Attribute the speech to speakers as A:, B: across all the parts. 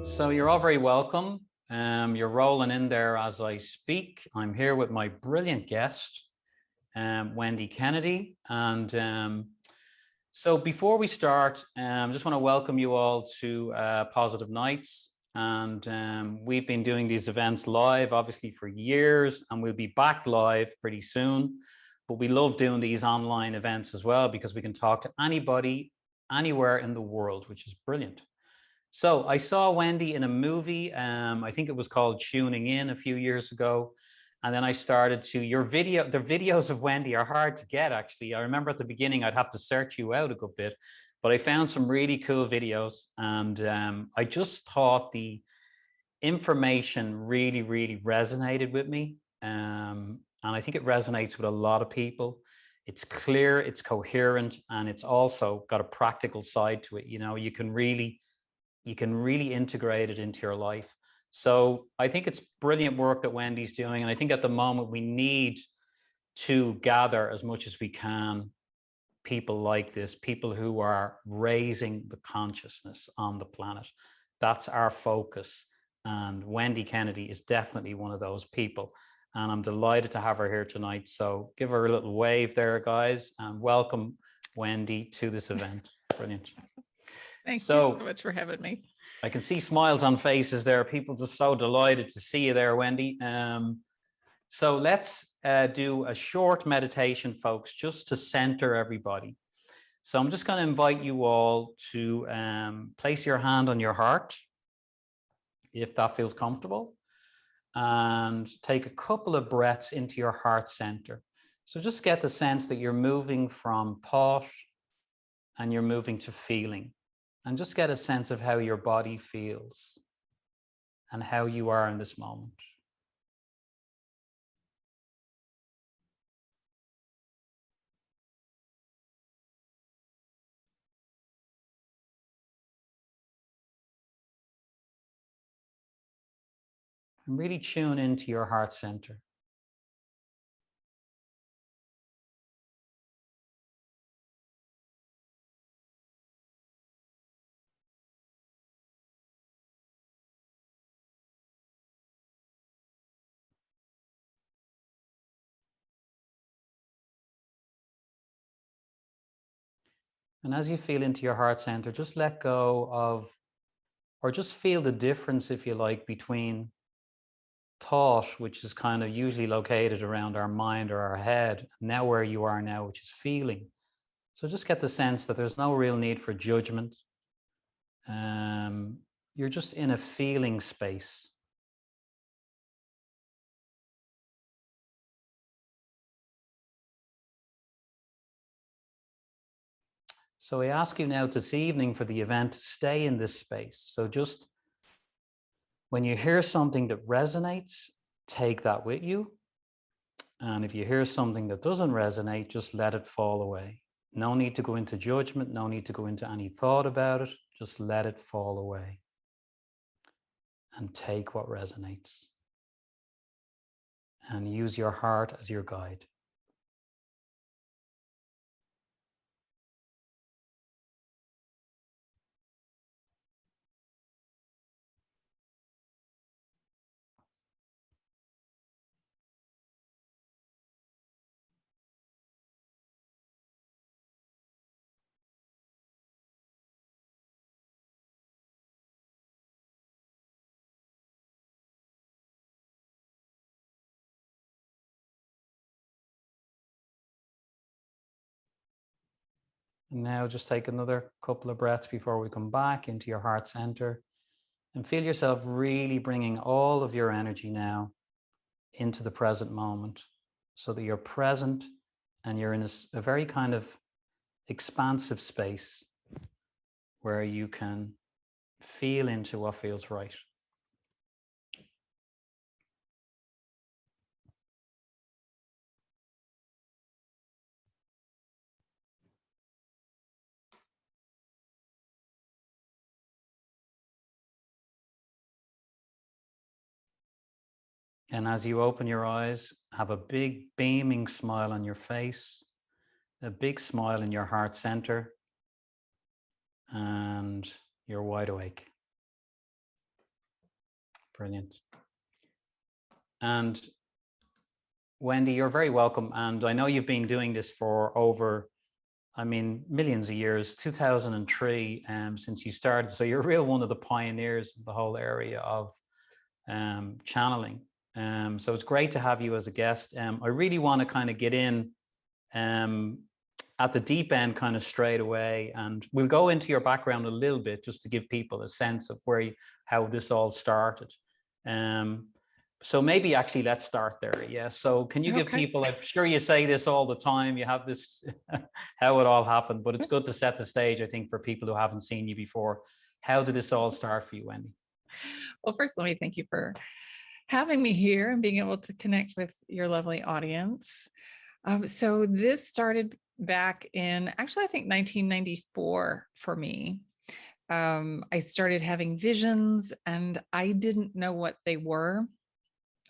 A: So you're all very welcome. You're rolling in there as I speak. I'm here with my brilliant guest, Wendy Kennedy. And so before we start, I just want to welcome you all to Positive Nights. And we've been doing these events live, obviously, for years, and we'll be back live pretty soon. But we love doing these online events as well because we can talk to anybody, anywhere in the world, which is brilliant. So I saw Wendy in a movie, I think it was called Tuning In a few years ago. And then I started to, the videos of Wendy are hard to get, actually. I remember at the beginning, I'd have to search you out a good bit, but I found some really cool videos. And I just thought the information really, really resonated with me. And I think it resonates with a lot of people. It's clear, it's coherent, and it's also got a practical side to it. You know, you can really integrate it into your life. So I think it's brilliant work that Wendy's doing. And I think at the moment we need to gather as much as we can people like this, people who are raising the consciousness on the planet. That's our focus. And Wendy Kennedy is definitely one of those people. And I'm delighted to have her here tonight. So give her a little wave there, guys, and welcome Wendy to this event. Brilliant.
B: Thank you so much for having me.
A: I can see smiles on faces there. People just so delighted to see you there, Wendy. So let's do a short meditation, folks, just to center everybody. So I'm just going to invite you all to place your hand on your heart, if that feels comfortable, and take a couple of breaths into your heart center. So just get the sense that you're moving from thought and you're moving to feeling. And just get a sense of how your body feels and how you are in this moment. And really tune into your heart center. And as you feel into your heart center, just let go of, or just feel the difference, if you like, between thought, which is kind of usually located around our mind or our head, and now where you are now, which is feeling. So just get the sense that there's no real need for judgment. You're just in a feeling space. So I ask you now this evening for the event to stay in this space. So just when you hear something that resonates, take that with you. And if you hear something that doesn't resonate, just let it fall away. No need to go into judgment, no need to go into any thought about it. Just let it fall away and take what resonates. And use your heart as your guide. And now just take another couple of breaths before we come back into your heart center. And feel yourself really bringing all of your energy now into the present moment, so that you're present and you're in a very kind of expansive space where you can feel into what feels right. And as you open your eyes, have a big beaming smile on your face, a big smile in your heart center, and you're wide awake. Brilliant. And Wendy, you're very welcome. And I know you've been doing this for over, I mean, millions of years, 2003, since you started. So you're real one of the pioneers of the whole area of channeling. So it's great to have you as a guest. I really want to kind of get in at the deep end kind of straight away, and we'll go into your background a little bit just to give people a sense of how this all started. So maybe actually let's start there. Yeah. So can you give people, I'm sure you say this all the time, you have this, how it all happened, but it's good to set the stage, I think, for people who haven't seen you before. How did this all start for you, Wendy?
B: Well, first, let me thank you for having me here and being able to connect with your lovely audience. So this started back in, actually, I think 1994 for me. I started having visions and I didn't know what they were.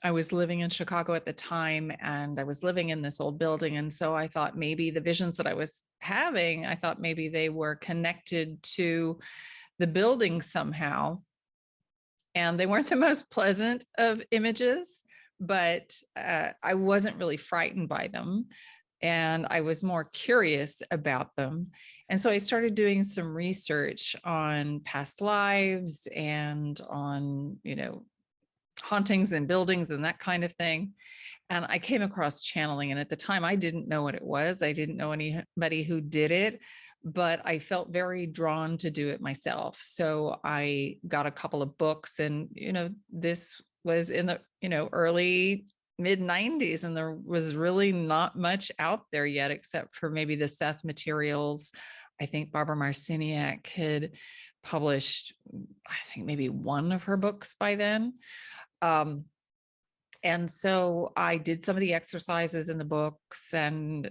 B: I was living in Chicago at the time and I was living in this old building. And so I thought maybe the visions that I was having, I thought maybe they were connected to the building somehow. And they weren't the most pleasant of images, but I wasn't really frightened by them. And I was more curious about them. And so I started doing some research on past lives and on, hauntings and buildings and that kind of thing. And I came across channeling. And at the time, I didn't know what it was. I didn't know anybody who did it, but I felt very drawn to do it myself. So I got a couple of books and, this was in the, early mid 90s, and there was really not much out there yet, except for maybe the Seth materials. I think Barbara Marciniak had published, I think maybe one of her books by then. And so I did some of the exercises in the books and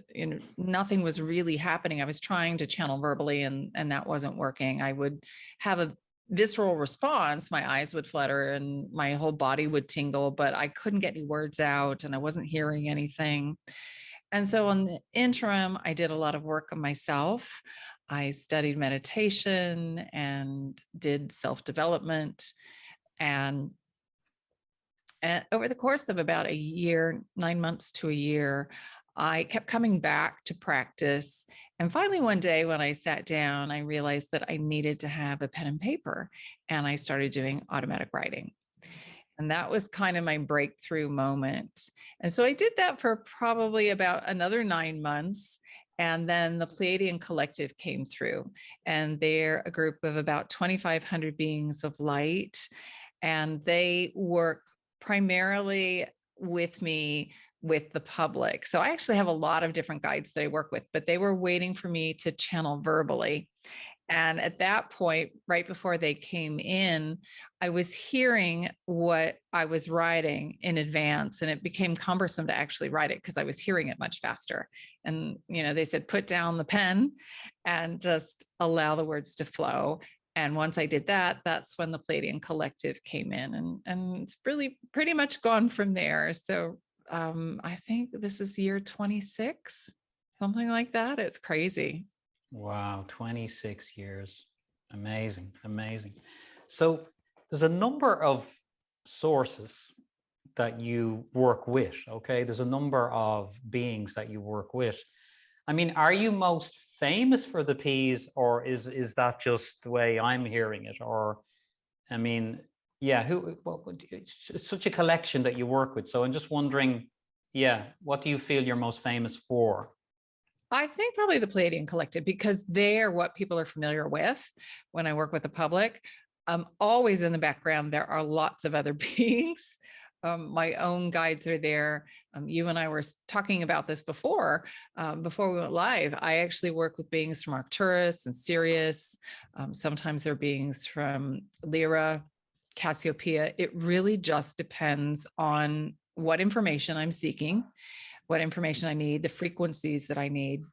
B: nothing was really happening. I was trying to channel verbally and that wasn't working. I would have a visceral response. My eyes would flutter and my whole body would tingle, but I couldn't get any words out and I wasn't hearing anything. And so on the interim, I did a lot of work on myself. I studied meditation and did self-development. And over the course of about a year, 9 months to a year, I kept coming back to practice. And finally, one day when I sat down, I realized that I needed to have a pen and paper. And I started doing automatic writing. And that was kind of my breakthrough moment. And so I did that for probably about another 9 months. And then the Pleiadian collective came through. And they're a group of about 2,500 beings of light. And they work primarily with me, with the public. So I actually have a lot of different guides that I work with, but they were waiting for me to channel verbally. And at that point, right before they came in, I was hearing what I was writing in advance, and it became cumbersome to actually write it because I was hearing it much faster. And, they said, put down the pen and just allow the words to flow. And once I did that, that's when the Pleiadian collective came in, and it's really pretty much gone from there. So I think this is year 26, something like that. It's crazy.
A: Wow, 26 years. Amazing, amazing. So there's a number of sources that you work with, okay? There's a number of beings that you work with. I mean, are you most famous for the P's, or is that just the way I'm hearing it? Or, I mean, yeah, it's such a collection that you work with. So I'm just wondering, what do you feel you're most famous for?
B: I think probably the Pleiadian collective, because they are what people are familiar with when I work with the public. Always in the background, there are lots of other beings. My own guides are there. You and I were talking about this before we went live. I actually work with beings from Arcturus and Sirius. Sometimes they're beings from Lyra, Cassiopeia. It really just depends on what information I'm seeking, what information I need, the frequencies that I need.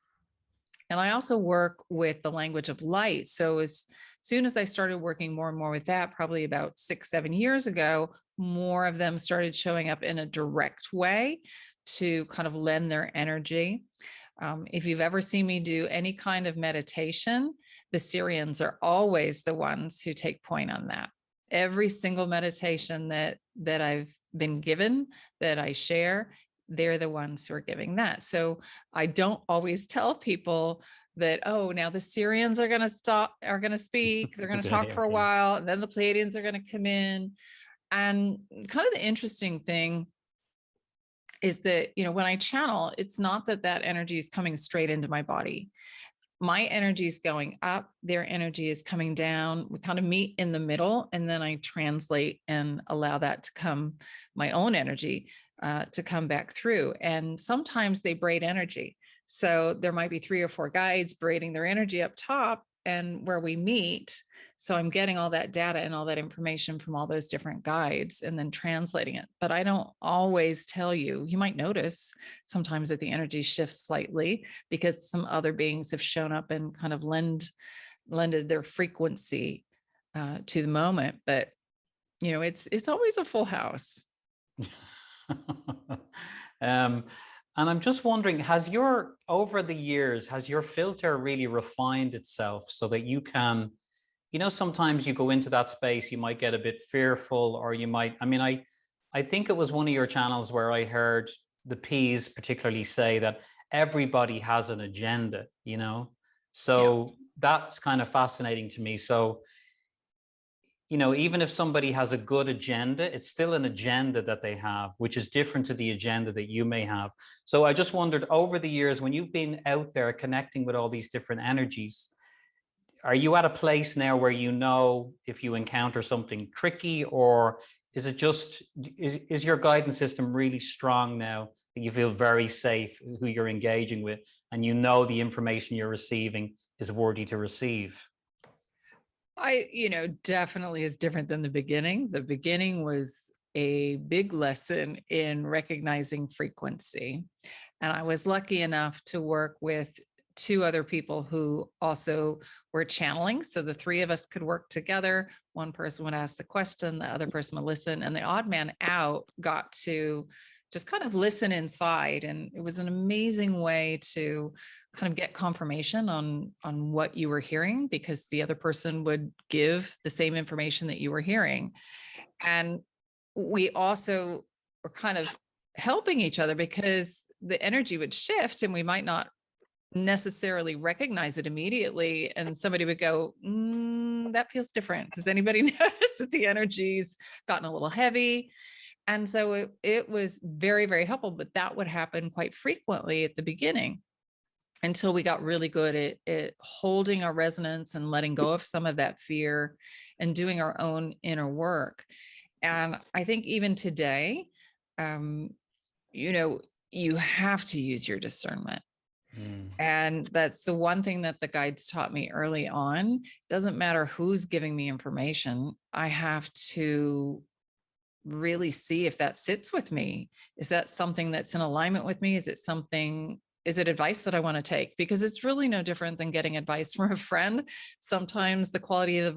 B: And I also work with the language of light. So as soon as I started working more and more with that, probably about 6-7 years ago, more of them started showing up in a direct way to kind of lend their energy. If you've ever seen me do any kind of meditation, the Syrians are always the ones who take point on that. every single meditation that I've been given, that I share, they're the ones who are giving that. So I don't always tell people that, oh, now the Syrians are going to speak, they're going to talk for a while, and then the Pleiadians are going to come in. And kind of the interesting thing is that, when I channel, it's not that energy is coming straight into my body. My energy is going up, their energy is coming down. We kind of meet in the middle, and then I translate and allow that to come, my own energy, to come back through. And sometimes they braid energy. So there might be 3 or 4 guides braiding their energy up top and where we meet. So I'm getting all that data and all that information from all those different guides and then translating it. But I don't always tell you. You might notice sometimes that the energy shifts slightly because some other beings have shown up and kind of lended their frequency to the moment. But it's always a full house.
A: And I'm just wondering, over the years, has your filter really refined itself so that you can, sometimes you go into that space, you might get a bit fearful, or you might, I think it was one of your channels where I heard the P's particularly say that everybody has an agenda, so that's kind of fascinating to me. So, even if somebody has a good agenda, it's still an agenda that they have, which is different to the agenda that you may have. So I just wondered, over the years, when you've been out there connecting with all these different energies, are you at a place now where if you encounter something tricky, or is it just, is your guidance system really strong now that you feel very safe who you're engaging with, and the information you're receiving is worthy to receive?
B: Definitely is different than the beginning. The beginning was a big lesson in recognizing frequency. And I was lucky enough to work with 2 other people who also were channeling. So the 3 of us could work together. One person would ask the question, the other person would listen, and the odd man out got to just kind of listen inside. And it was an amazing way to kind of get confirmation on what you were hearing, because the other person would give the same information that you were hearing. And we also were kind of helping each other because the energy would shift and we might not necessarily recognize it immediately. And somebody would go, that feels different. Does anybody notice that the energy's gotten a little heavy? And so it was very, very helpful, but that would happen quite frequently at the beginning until we got really good at holding our resonance and letting go of some of that fear and doing our own inner work. And I think even today, you have to use your discernment. And that's the one thing that the guides taught me early on. It doesn't matter who's giving me information. I have to really see if that sits with me. Is that something that's in alignment with me? Is it advice that I want to take? Because it's really no different than getting advice from a friend. Sometimes the quality of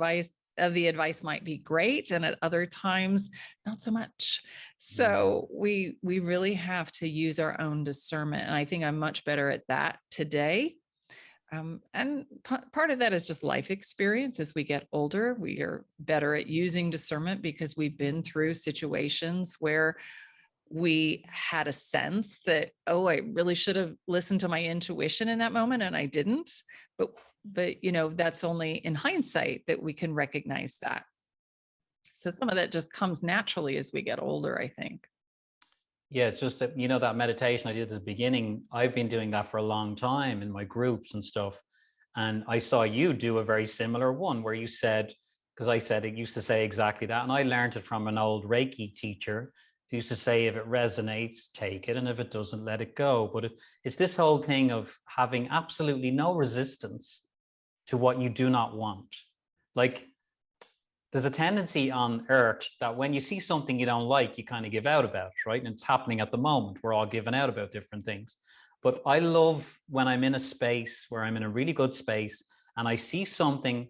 B: the advice might be great, and at other times, not so much. So we really have to use our own discernment. And I think I'm much better at that today. And part of that is just life experience. As we get older, we are better at using discernment because we've been through situations where we had a sense that, oh, I really should have listened to my intuition in that moment, and I didn't. But that's only in hindsight that we can recognize that. So some of that just comes naturally as we get older, I think.
A: Yeah, it's just that, that meditation I did at the beginning, I've been doing that for a long time in my groups and stuff. And I saw you do a very similar one where you said, because I said it used to say exactly that. And I learned it from an old Reiki teacher who used to say, if it resonates, take it. And if it doesn't, let it go. But it's this whole thing of having absolutely no resistance to what you do not want. Like, there's a tendency on Earth that when you see something you don't like, you kind of give out about it, right? And it's happening at the moment. We're all giving out about different things. But I love when I'm in a space where I'm in a really good space and I see something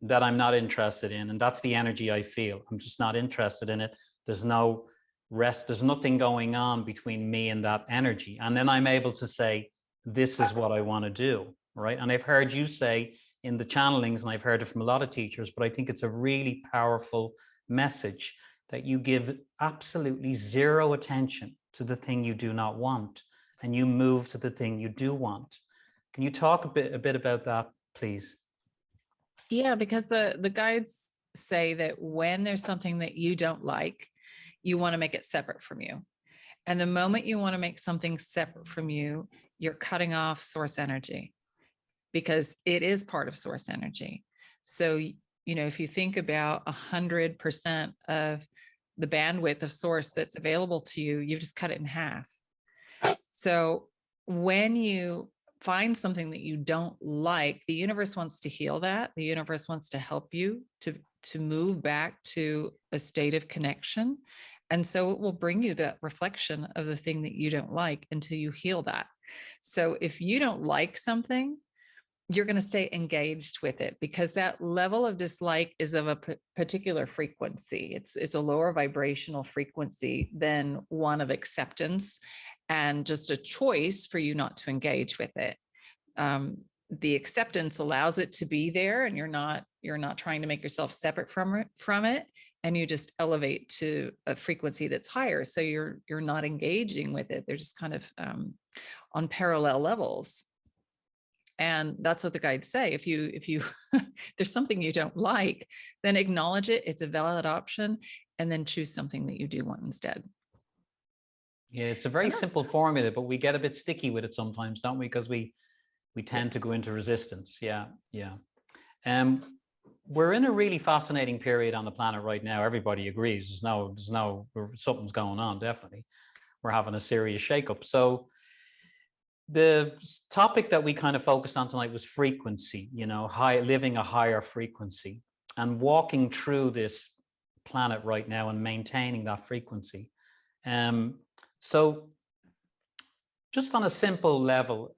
A: that I'm not interested in, and that's the energy I feel. I'm just not interested in it. There's no rest. There's nothing going on between me and that energy. And then I'm able to say, this is what I want to do, right? And I've heard you say, in the channelings, and I've heard it from a lot of teachers, but I think it's a really powerful message that you give absolutely zero attention to the thing you do not want, and you move to the thing you do want. Can you talk a bit about that, please?
B: Yeah, because the guides say that when there's something that you don't like, you want to make it separate from you. And the moment you want to make something separate from you, you're cutting off source energy, because it is part of source energy. So, you know, if you think about 100% of the bandwidth of source that's available to you, you've just cut it in half. So when you find something that you don't like, the universe wants to heal that. The universe wants to help you to move back to a state of connection. And so it will bring you that reflection of the thing that you don't like until you heal that. So if you don't like something, you're going to stay engaged with it, because that level of dislike is of a particular frequency. It's a lower vibrational frequency than one of acceptance and just a choice for you not to engage with it. The acceptance allows it to be there, and you're not trying to make yourself separate from it, and you just elevate to a frequency that's higher. So you're not engaging with it. They're just kind of on parallel levels. And that's what the guides say. If you there's something you don't like, then acknowledge it. It's a valid option, and then choose something that you do want instead.
A: Yeah, it's a very simple formula, but we get a bit sticky with it sometimes, don't we? Because we tend to go into resistance. Yeah. We're in a really fascinating period on the planet right now. Everybody agrees. Something's going on. Definitely, we're having a serious shakeup. So the topic that we kind of focused on tonight was frequency, you know, living a higher frequency and walking through this planet right now and maintaining that frequency. So just on a simple level,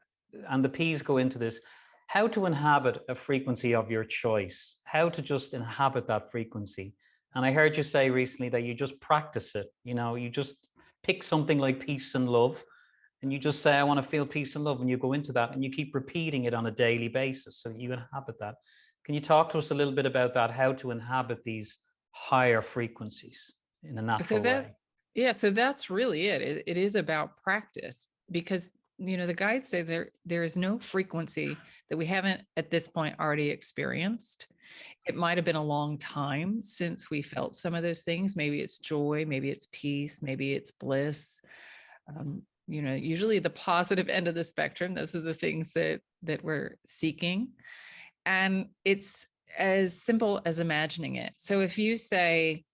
A: and the P's go into this, how to inhabit a frequency of your choice, how to just inhabit that frequency. And I heard you say recently that you just practice it, you know, you just pick something like peace and love, and you just say, I want to feel peace and love, and you go into that, and you keep repeating it on a daily basis, so you inhabit that. Can you talk to us a little bit about that, how to inhabit these higher frequencies in a natural way?
B: Yeah, so that's really it. It is about practice, because, you know, the guides say there is no frequency that we haven't at this point already experienced. It might have been a long time since we felt some of those things. Maybe it's joy, maybe it's peace, maybe it's bliss. You know, usually the positive end of the spectrum, those are the things that we're seeking. And it's as simple as imagining it. So if you say,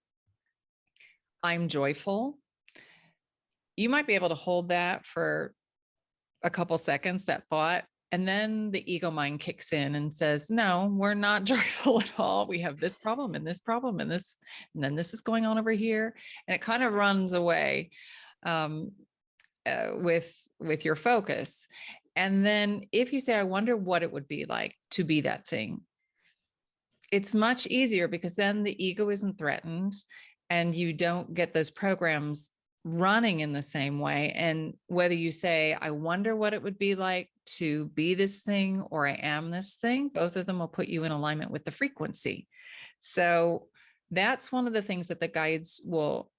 B: I'm joyful, you might be able to hold that for a couple seconds, that thought, and then the ego mind kicks in and says, no, we're not joyful at all. We have this problem and this problem and this, and then this is going on over here. And it kind of runs away with your focus. And then if you say, I wonder what it would be like to be that thing, it's much easier, because then the ego isn't threatened and you don't get those programs running in the same way. And whether you say, I wonder what it would be like to be this thing, or I am this thing, both of them will put you in alignment with the frequency. So that's one of the things that the guides will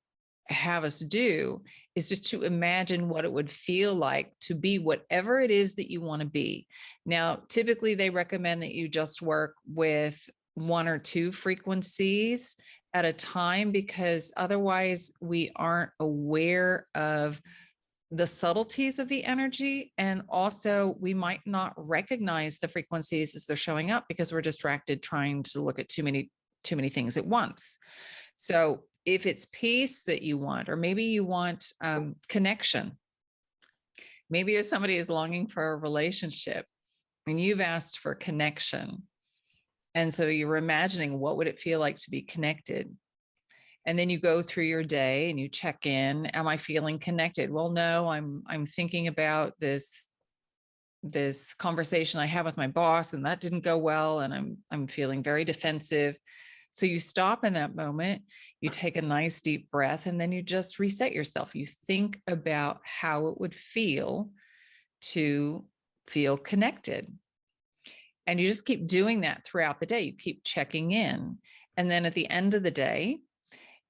B: have us do, is just to imagine what it would feel like to be whatever it is that you want to be. Now, typically they recommend that you just work with 1 or 2 frequencies at a time, because otherwise we aren't aware of the subtleties of the energy. And also we might not recognize the frequencies as they're showing up, because we're distracted trying to look at too many things at once. So if it's peace that you want, or maybe you want connection, maybe if somebody is longing for a relationship and you've asked for connection, and so you're imagining what would it feel like to be connected. And then you go through your day and you check in. Am I feeling connected? Well, no, I'm thinking about this conversation I had with my boss, and that didn't go well, and I'm feeling very defensive. So you stop in that moment, you take a nice deep breath, and then you just reset yourself. You think about how it would feel to feel connected. And you just keep doing that throughout the day. You keep checking in. And then at the end of the day,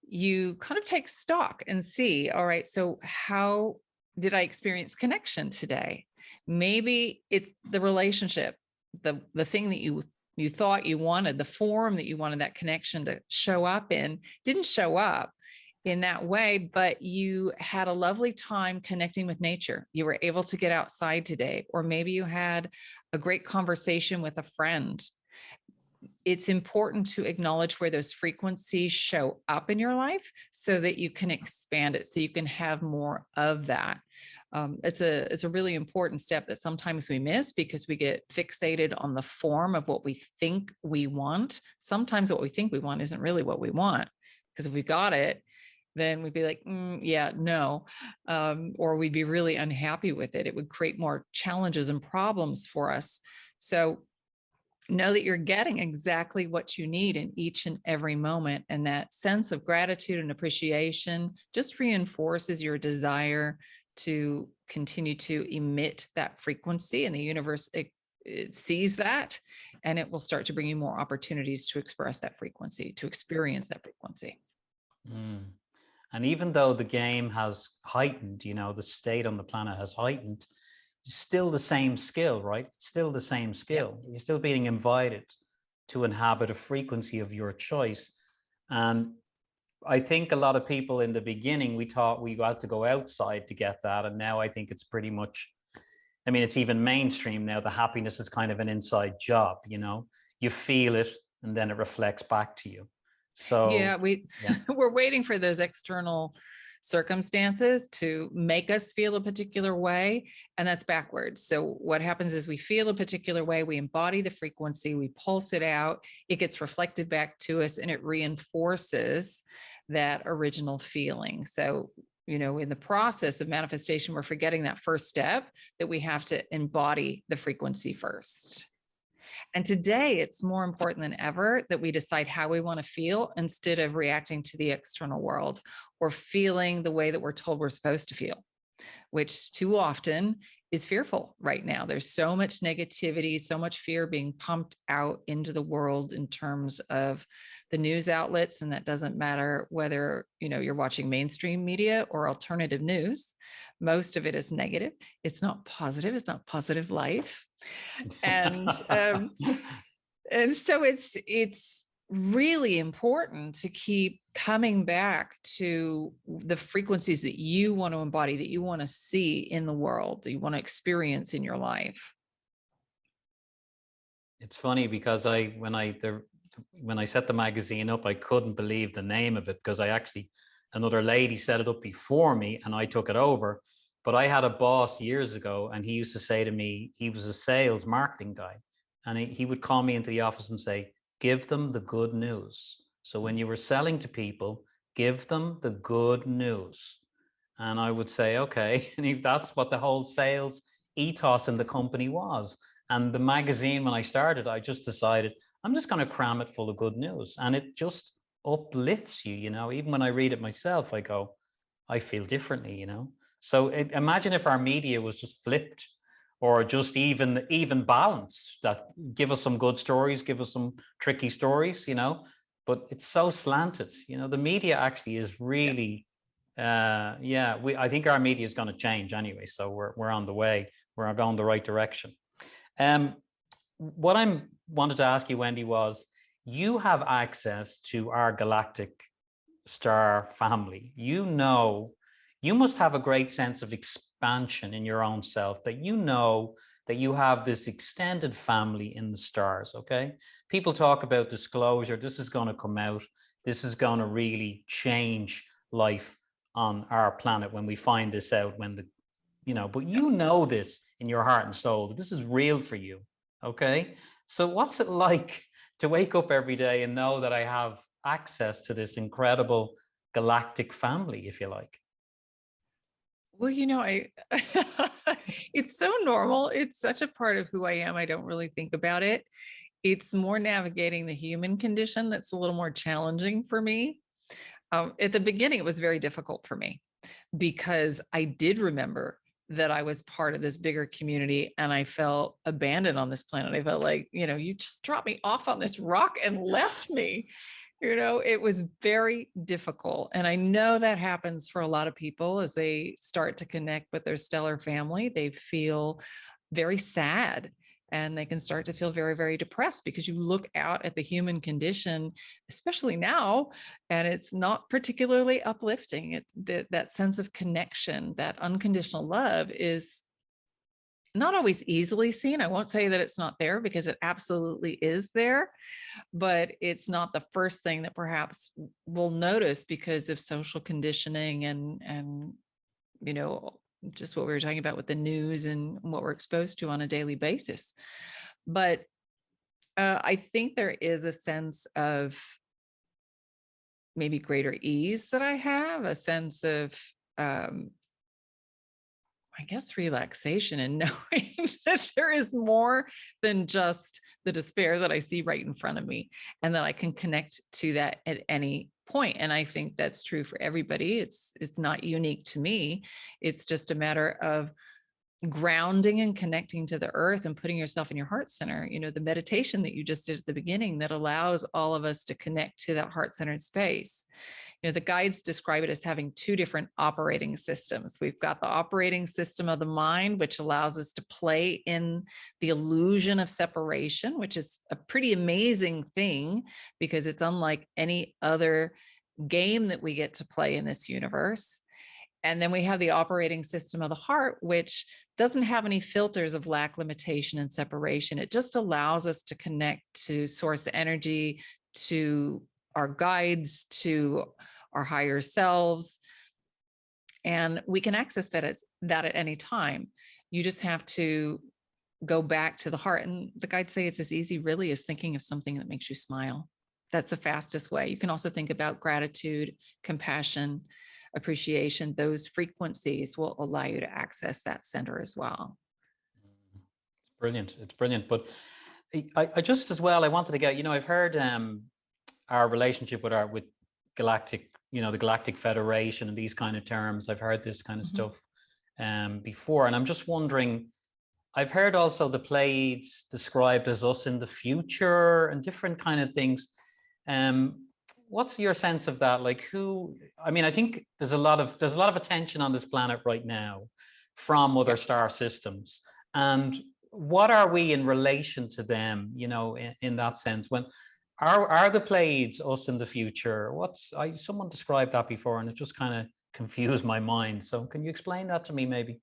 B: you kind of take stock and see, all right, so how did I experience connection today? Maybe it's the relationship, the thing that you thought you wanted, the form that you wanted that connection to show up in, didn't show up in that way, but you had a lovely time connecting with nature. You were able to get outside today, or maybe you had a great conversation with a friend. It's important to acknowledge where those frequencies show up in your life so that you can expand it, so you can have more of that. It's a really important step that sometimes we miss because we get fixated on the form of what we think we want. Sometimes what we think we want isn't really what we want, because if we got it, then we'd be like, yeah, no, or we'd be really unhappy with it. It would create more challenges and problems for us. So know that you're getting exactly what you need in each and every moment. And that sense of gratitude and appreciation just reinforces your desire to continue to emit that frequency, and the universe, it sees that, and it will start to bring you more opportunities to express that frequency, to experience that frequency.
A: And even though the game has heightened, the state on the planet has heightened, it's still the same skill, right? It's still the same skill. You're still being invited to inhabit a frequency of your choice. And I think a lot of people in the beginning, we thought we had to go outside to get that. And now I think it's pretty much, it's even mainstream now. The happiness is kind of an inside job, you feel it and then it reflects back to you. So
B: we're waiting for those external circumstances to make us feel a particular way, and that's backwards. So what happens is we feel a particular way, we embody the frequency, we pulse it out, it gets reflected back to us, and it reinforces that original feeling. So in the process of manifestation, we're forgetting that first step, that we have to embody the frequency first. And today it's more important than ever that we decide how we want to feel instead of reacting to the external world or feeling the way that we're told we're supposed to feel, which too often is fearful right now. There's so much negativity, so much fear being pumped out into the world in terms of the news outlets. And that doesn't matter whether, you're watching mainstream media or alternative news. Most of it is negative. It's not positive. It's not positive life. And so it's really important to keep coming back to the frequencies that you want to embody, that you want to see in the world, that you want to experience in your life.
A: It's funny because when I set the magazine up, I couldn't believe the name of it, because another lady set it up before me and I took it over. But I had a boss years ago, and he used to say to me, he was a sales marketing guy, and he would call me into the office and say, give them the good news. So when you were selling to people, give them the good news. And I would say, okay. And that's what the whole sales ethos in the company was. And the magazine, when I started, I just decided, I'm just going to cram it full of good news. And it just uplifts you, even when I read it myself, I go, I feel differently, So imagine if our media was just flipped, or just even balanced, that give us some good stories, give us some tricky stories, but it's so slanted. The media actually is really, I think our media is going to change anyway. So we're on the way, we're going the right direction. What I wanted to ask you, Wendy, was you have access to our galactic star family. You must have a great sense of expansion in your own self, that that you have this extended family in the stars, okay? People talk about disclosure. This is going to come out. This is going to really change life on our planet when we find this out, but this in your heart and soul, that this is real for you, okay? So what's it like to wake up every day and know that I have access to this incredible galactic family, if you like?
B: Well, it's so normal. It's such a part of who I am. I don't really think about it. It's more navigating the human condition that's a little more challenging for me. At the beginning, it was very difficult for me because I did remember that I was part of this bigger community and I felt abandoned on this planet. I felt like, you just dropped me off on this rock and left me. It was very difficult. And I know that happens for a lot of people as they start to connect with their stellar family. They feel very sad and they can start to feel very, very depressed because you look out at the human condition, especially now, and it's not particularly uplifting. That sense of connection, that unconditional love is not always easily seen. I won't say that it's not there because it absolutely is there, but it's not the first thing that perhaps we'll notice because of social conditioning and just what we were talking about with the news and what we're exposed to on a daily basis. But I think there is a sense of maybe greater ease that I have, a sense of I guess relaxation and knowing that there is more than just the despair that I see right in front of me and that I can connect to that at any point. And I think that's true for everybody. It's not unique to me. It's just a matter of grounding and connecting to the earth and putting yourself in your heart center. The meditation that you just did at the beginning that allows all of us to connect to that heart-centered space. The guides describe it as having two different operating systems. We've got the operating system of the mind, which allows us to play in the illusion of separation, which is a pretty amazing thing because it's unlike any other game that we get to play in this universe. And then we have the operating system of the heart, which doesn't have any filters of lack, limitation, and separation. It just allows us to connect to source energy, to our guides, to our higher selves. And we can access that at any time. You just have to go back to the heart. And the guides say it's as easy really as thinking of something that makes you smile. That's the fastest way. You can also think about gratitude, compassion, appreciation. Those frequencies will allow you to access that center as well.
A: It's brilliant. It's brilliant. But I just as well, I wanted to get, I've heard our relationship with Galactic, the Galactic Federation and these kind of terms. I've heard this kind of stuff before. And I'm just wondering, I've heard also the Pleiades described as us in the future and different kind of things. What's your sense of that? Like I think there's a lot of attention on this planet right now from other star systems. And what are we in relation to them, in that sense? When are the Pleiades us in the future? Someone described that before and it just kind of confused my mind. So can you explain that to me maybe?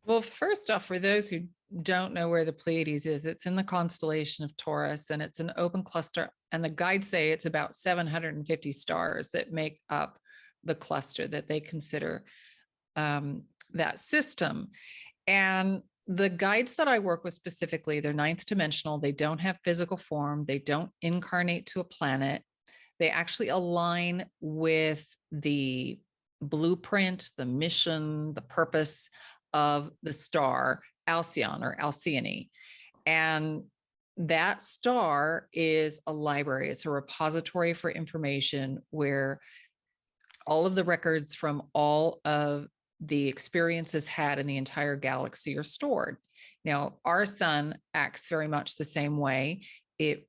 B: Well, first off, for those who don't know where the Pleiades is, it's in the constellation of Taurus and it's an open cluster. And the guides say it's about 750 stars that make up the cluster that they consider that system. And the guides that I work with specifically, they're ninth dimensional. They don't have physical form. They don't incarnate to a planet. They actually align with the blueprint, the mission, the purpose of the star Alcyon or Alcyone. And that star is a library. It's a repository for information where all of the records from all of the experiences had in the entire galaxy are stored. Now, our sun acts very much the same way. It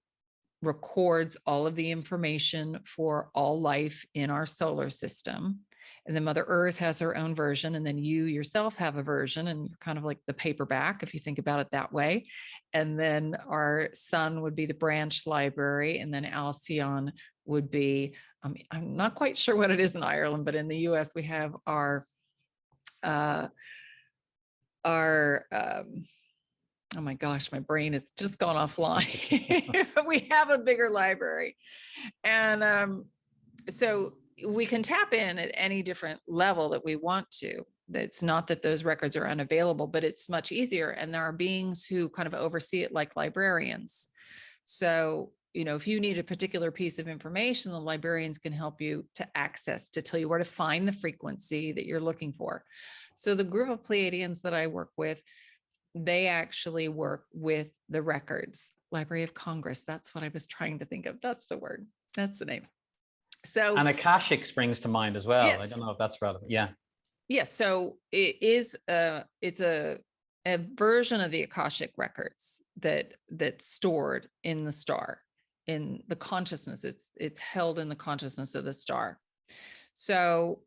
B: records all of the information for all life in our solar system. And then Mother Earth has her own version, and then you yourself have a version, and you're kind of like the paperback, if you think about it that way. And then our sun would be the branch library, and then Alcyon would be, I'm not quite sure what it is in Ireland, but in the US, we have our oh my gosh, my brain has just gone offline, but we have a bigger library. And so we can tap in at any different level that we want to. It's not that those records are unavailable, but it's much easier. And there are beings who kind of oversee it like librarians. So, if you need a particular piece of information, the librarians can help you to access, to tell you where to find the frequency that you're looking for. So the group of Pleiadians that I work with, they actually work with the records. Library of Congress. That's what I was trying to think of. That's the word. That's the name. So,
A: and Akashic springs to mind as well.
B: Yes.
A: I don't know if that's relevant. Yeah.
B: Yes, so it's a version of the Akashic records that's stored in the star, in the consciousness. It's held in the consciousness of the star. So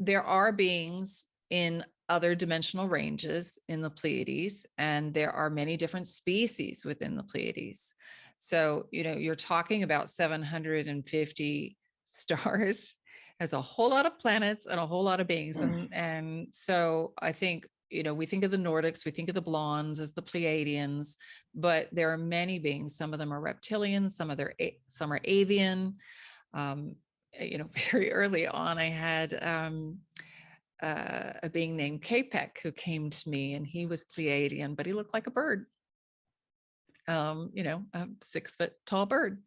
B: there are beings in other dimensional ranges in the Pleiades, and there are many different species within the Pleiades. So, you're talking about 750 stars. Has a whole lot of planets and a whole lot of beings. And so I think, we think of the Nordics, we think of the Blondes as the Pleiadians, but there are many beings. Some of them are reptilian, some are avian. Very early on, I had a being named Capek who came to me, and he was Pleiadian, but he looked like a bird, a 6-foot tall bird.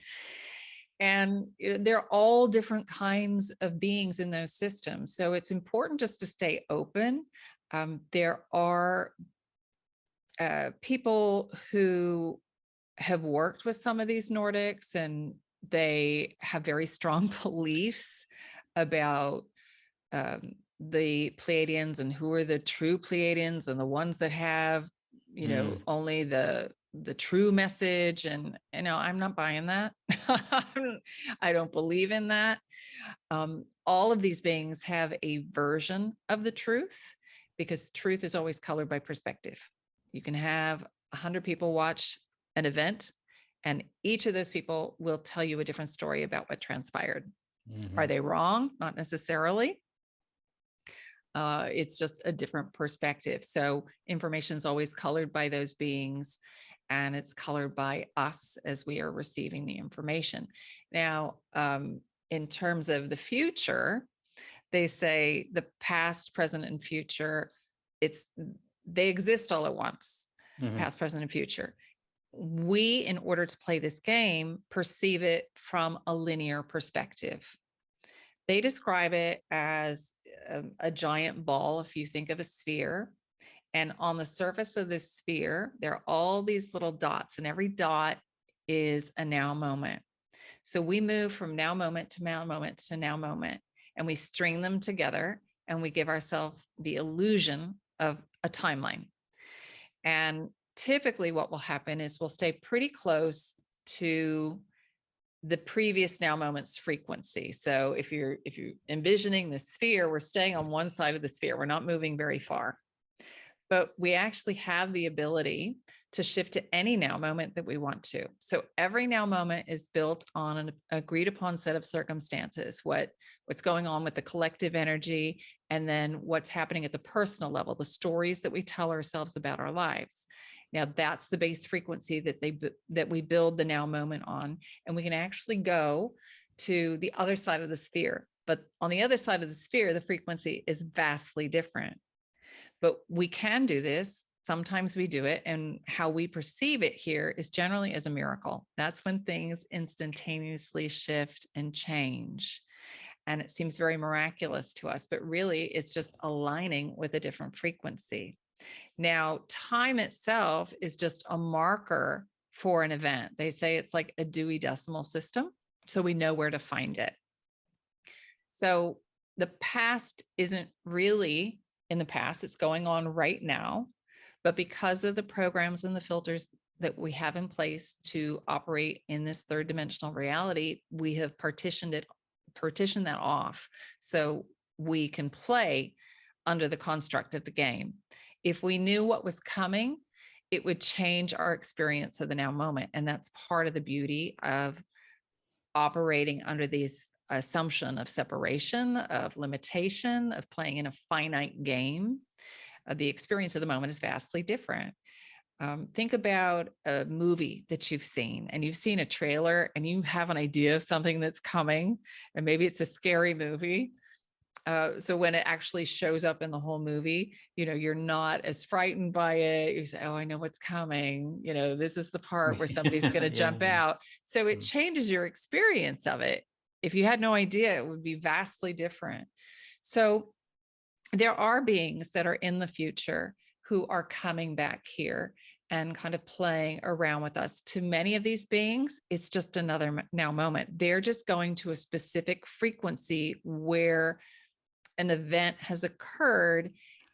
B: And they're all different kinds of beings in those systems. So it's important just to stay open. There are people who have worked with some of these Nordics, and they have very strong beliefs about the Pleiadians and who are the true Pleiadians and the ones that have, only the true message. And, I'm not buying that. I don't believe in that. All of these beings have a version of the truth, because truth is always colored by perspective. You can have 100 people watch an event, and each of those people will tell you a different story about what transpired. Mm-hmm. Are they wrong? Not necessarily. It's just a different perspective. So information is always colored by those beings, and it's colored by us as we are receiving the information. Now, in terms of the future, they say the past, present, and future, they exist all at once, mm-hmm. Past, present, and future. We, in order to play this game, perceive it from a linear perspective. They describe it as a giant ball, if you think of a sphere. And on the surface of this sphere, there are all these little dots, and every dot is a now moment. So we move from now moment to now moment to now moment, and we string them together, and we give ourselves the illusion of a timeline. And typically what will happen is we'll stay pretty close to the previous now moment's frequency. So if you're envisioning the sphere, we're staying on one side of the sphere. We're not moving very far. But we actually have the ability to shift to any now moment that we want to. So every now moment is built on an agreed upon set of circumstances, what's going on with the collective energy, and then what's happening at the personal level, the stories that we tell ourselves about our lives. Now, that's the base frequency that we build the now moment on, and we can actually go to the other side of the sphere. But on the other side of the sphere, the frequency is vastly different. But we can do this. Sometimes we do it, and how we perceive it here is generally as a miracle. That's when things instantaneously shift and change. And it seems very miraculous to us, but really it's just aligning with a different frequency. Now, time itself is just a marker for an event. They say it's like a Dewey Decimal System, so we know where to find it. So the past isn't really in the past, it's going on right now. But because of the programs and the filters that we have in place to operate in this third dimensional reality, we have partitioned that off so we can play under the construct of the game. If we knew what was coming, it would change our experience of the now moment. And that's part of the beauty of operating under these assumption of separation, of limitation, of playing in a finite game. The experience of the moment is vastly different. Think about a movie that you've seen, and you've seen a trailer and you have an idea of something that's coming, and maybe it's a scary movie. So when it actually shows up in the whole movie, you're not as frightened by it. You say, oh, I know what's coming. This is the part where somebody's going to jump out. So it changes your experience of it. If you had no idea, it would be vastly different. So there are beings that are in the future who are coming back here and kind of playing around with us. To many of these beings, it's just another now moment. They're just going to a specific frequency where an event has occurred.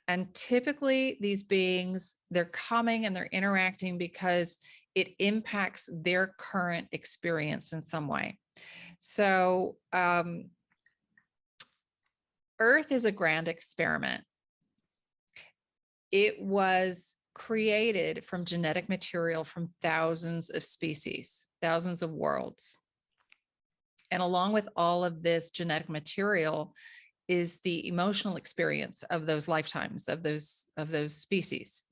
B: And typically these beings, they're coming and they're interacting because it impacts their current experience in some way. So Earth is a grand experiment. It was created from genetic material from thousands of species, thousands of worlds. And along with all of this genetic material is the emotional experience of those lifetimes, of those species.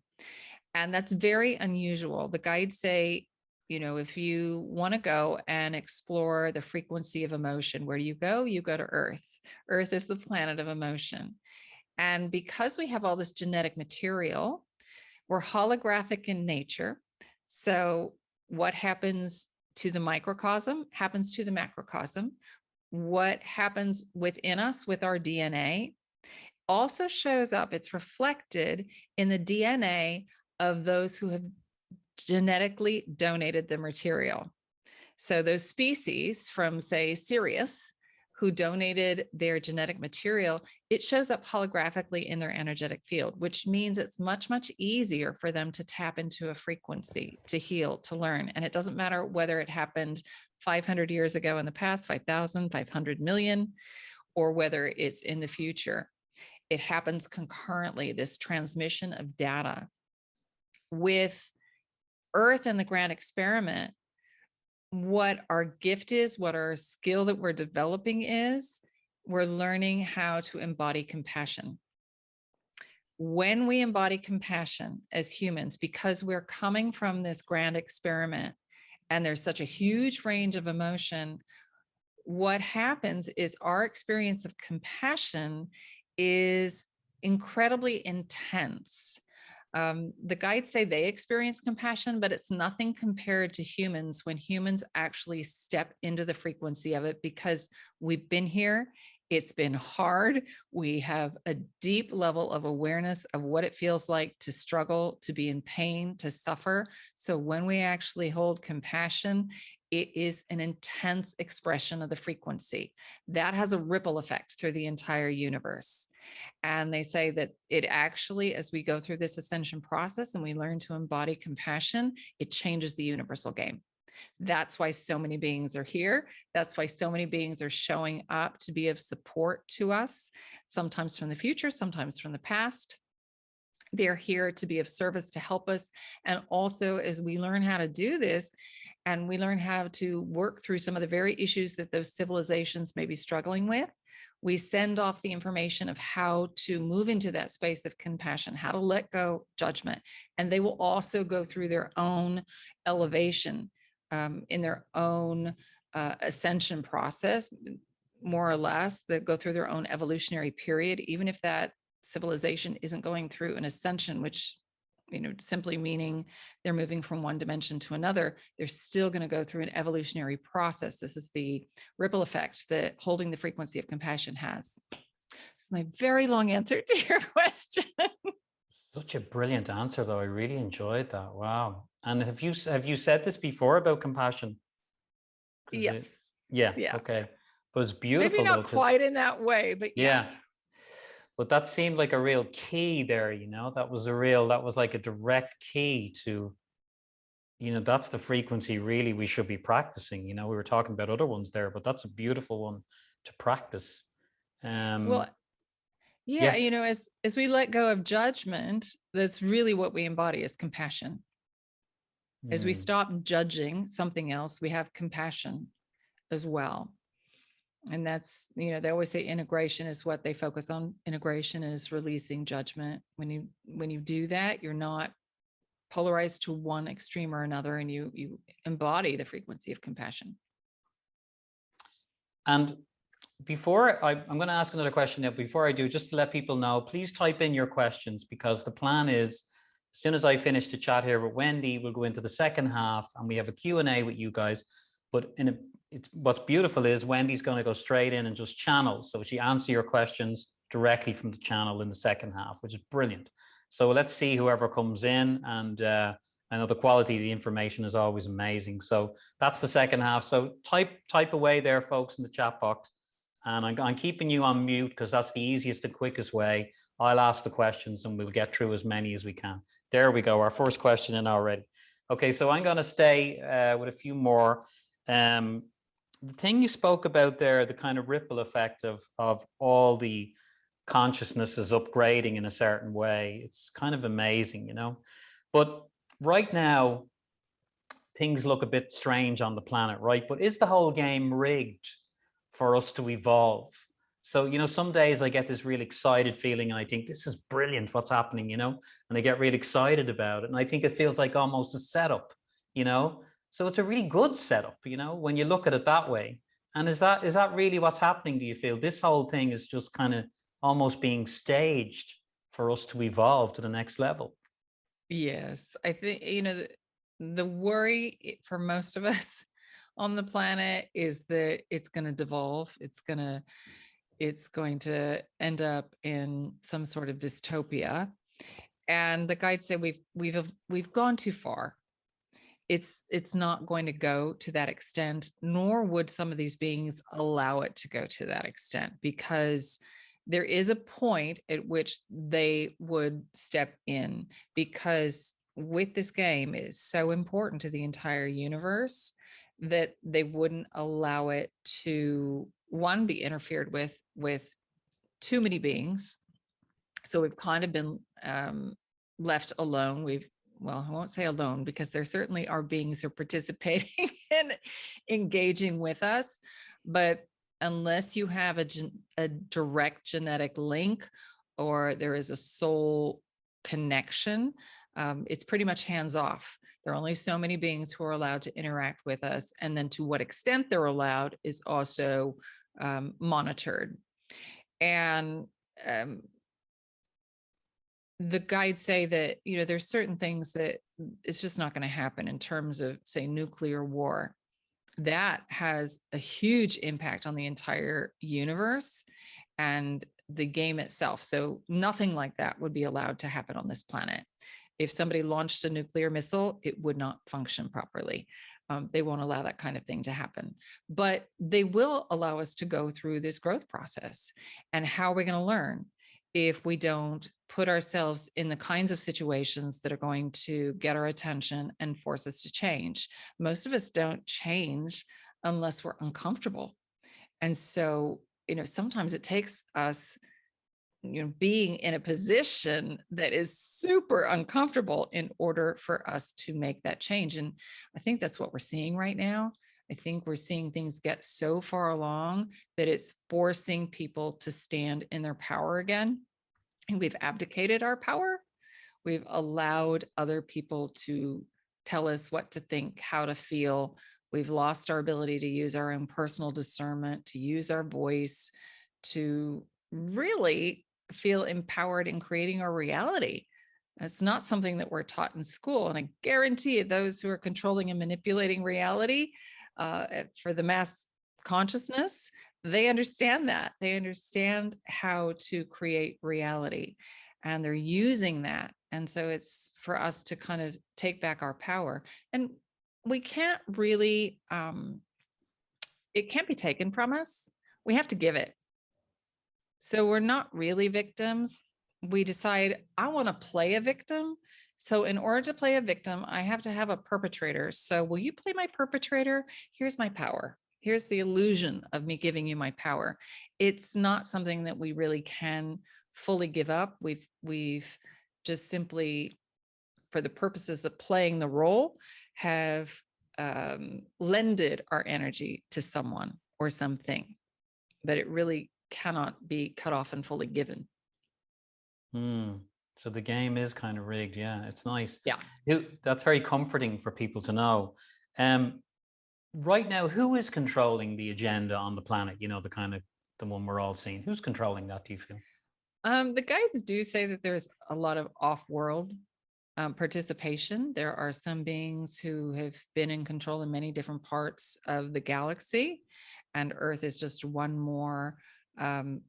B: And that's very unusual. The guides say, you know, if you want to go and explore the frequency of emotion, where do you go? You go to Earth. Earth is the planet of emotion. And because we have all this genetic material, we're holographic in nature. So what happens to the microcosm happens to the macrocosm. What happens within us with our DNA also shows up, it's reflected in the DNA of those who have genetically donated the material. So those species from, say, Sirius, who donated their genetic material, it shows up holographically in their energetic field, which means it's much, much easier for them to tap into a frequency, to heal, to learn. And it doesn't matter whether it happened 500 years ago in the past, 5,000, 500 million, or whether it's in the future. It happens concurrently, this transmission of data. With Earth and the grand experiment, what our gift is, what our skill that we're developing is, we're learning how to embody compassion. When we embody compassion as humans, because we're coming from this grand experiment and there's such a huge range of emotion, what happens is our experience of compassion is incredibly intense. The guides say they experience compassion, but it's nothing compared to humans when humans actually step into the frequency of it, because we've been here. It's been hard. We have a deep level of awareness of what it feels like to struggle, to be in pain, to suffer. So when we actually hold compassion, it is an intense expression of the frequency that has a ripple effect through the entire universe. And they say that it actually, as we go through this ascension process and we learn to embody compassion, it changes the universal game. That's why so many beings are here. That's why so many beings are showing up to be of support to us, sometimes from the future, sometimes from the past. They're here to be of service, to help us. And also, as we learn how to do this, and we learn how to work through some of the very issues that those civilizations may be struggling with, we send off the information of how to move into that space of compassion, how to let go judgment. And they will also go through their own elevation in their own ascension process, more or less, that go through their own evolutionary period, even if that civilization isn't going through an ascension, which, you know, simply meaning they're moving from one dimension to another, they're still going to go through an evolutionary process. This is the ripple effect that holding the frequency of compassion has. It's my very long answer to your question.
A: Such a brilliant answer, though. I really enjoyed that. Wow. And have you said this before about compassion?
B: Yes.
A: Yeah.
B: Yeah.
A: Okay. But it's beautiful.
B: Maybe not quite in that way, but yeah.
A: But that seemed like a real key there, you know, that was like a direct key to, you know, that's the frequency really we should be practicing. You know, we were talking about other ones there, but that's a beautiful one to practice.
B: Well, yeah, you know, as we let go of judgment, that's really what we embody is compassion. As we stop judging something else, we have compassion as well. And that's, you know, they always say integration is what they focus on. Integration is releasing judgment. When you do that, you're not polarized to one extreme or another, and you embody the frequency of compassion.
A: And before I'm going to ask another question now, before I do, just to let people know, please type in your questions, because the plan is, as soon as I finish the chat here with Wendy, we'll go into the second half and we have a Q&A with you guys. But what's beautiful is Wendy's going to go straight in and just channel. So she answers your questions directly from the channel in the second half, which is brilliant. So let's see whoever comes in. And I know the quality of the information is always amazing. So that's the second half. So type away there, folks, in the chat box. And I'm keeping you on mute because that's the easiest and quickest way. I'll ask the questions and we'll get through as many as we can. There we go. Our first question in already. Okay, so I'm going to stay with a few more. The thing you spoke about there, the kind of ripple effect of all the consciousnesses upgrading in a certain way, it's kind of amazing, you know. But right now, things look a bit strange on the planet, right? But is the whole game rigged for us to evolve? So, you know, some days I get this really excited feeling and I think this is brilliant what's happening, you know, and I get really excited about it. And I think it feels like almost a setup, you know. So it's a really good setup, you know, when you look at it that way. And is that really what's happening, do you feel? This whole thing is just kind of almost being staged for us to evolve to the next level.
B: Yes, I think, you know, the worry for most of us on the planet is that it's going to devolve. It's going to end up in some sort of dystopia. And the guides say we've gone too far. It's not going to go to that extent, nor would some of these beings allow it to go to that extent, because there is a point at which they would step in, because with this game, it is so important to the entire universe that they wouldn't allow it to, one, be interfered with too many beings. So we've kind of been left alone. Well, I won't say alone, because there certainly are beings who are participating and engaging with us, but unless you have a direct genetic link or there is a soul connection, it's pretty much hands off. There are only so many beings who are allowed to interact with us, and then to what extent they're allowed is also monitored. And the guides say that, you know, there's certain things that it's just not going to happen in terms of, say, nuclear war. That has a huge impact on the entire universe and the game itself. So nothing like that would be allowed to happen on this planet. If somebody launched a nuclear missile, it would not function properly. They won't allow that kind of thing to happen, but they will allow us to go through this growth process. And how are we going to learn if we don't put ourselves in the kinds of situations that are going to get our attention and force us to change? Most of us don't change unless we're uncomfortable. And so, you know, sometimes it takes us, you know, being in a position that is super uncomfortable in order for us to make that change. And I think that's what we're seeing right now. I think we're seeing things get so far along that it's forcing people to stand in their power again. And we've abdicated our power. We've allowed other people to tell us what to think, how to feel. We've lost our ability to use our own personal discernment, to use our voice, to really feel empowered in creating our reality. That's not something that we're taught in school. And I guarantee you, those who are controlling and manipulating reality for the mass consciousness, they understand that. They understand how to create reality, and they're using that. And so it's for us to kind of take back our power. And we can't really, it can't be taken from us. We have to give it. So we're not really victims. We decide, I want to play a victim. So in order to play a victim, I have to have a perpetrator. So will you play my perpetrator? Here's my power. Here's the illusion of me giving you my power. It's not something that we really can fully give up. We've just simply, for the purposes of playing the role, have lended our energy to someone or something, but it really cannot be cut off and fully given.
A: So the game is kind of rigged. Yeah, it's nice.
B: Yeah.
A: That's very comforting for people to know. Right now, who is controlling the agenda on the planet? You know, the one we're all seeing. Who's controlling that, do you feel?
B: The guides do say that there's a lot of off-world participation. There are some beings who have been in control in many different parts of the galaxy, and Earth is just one more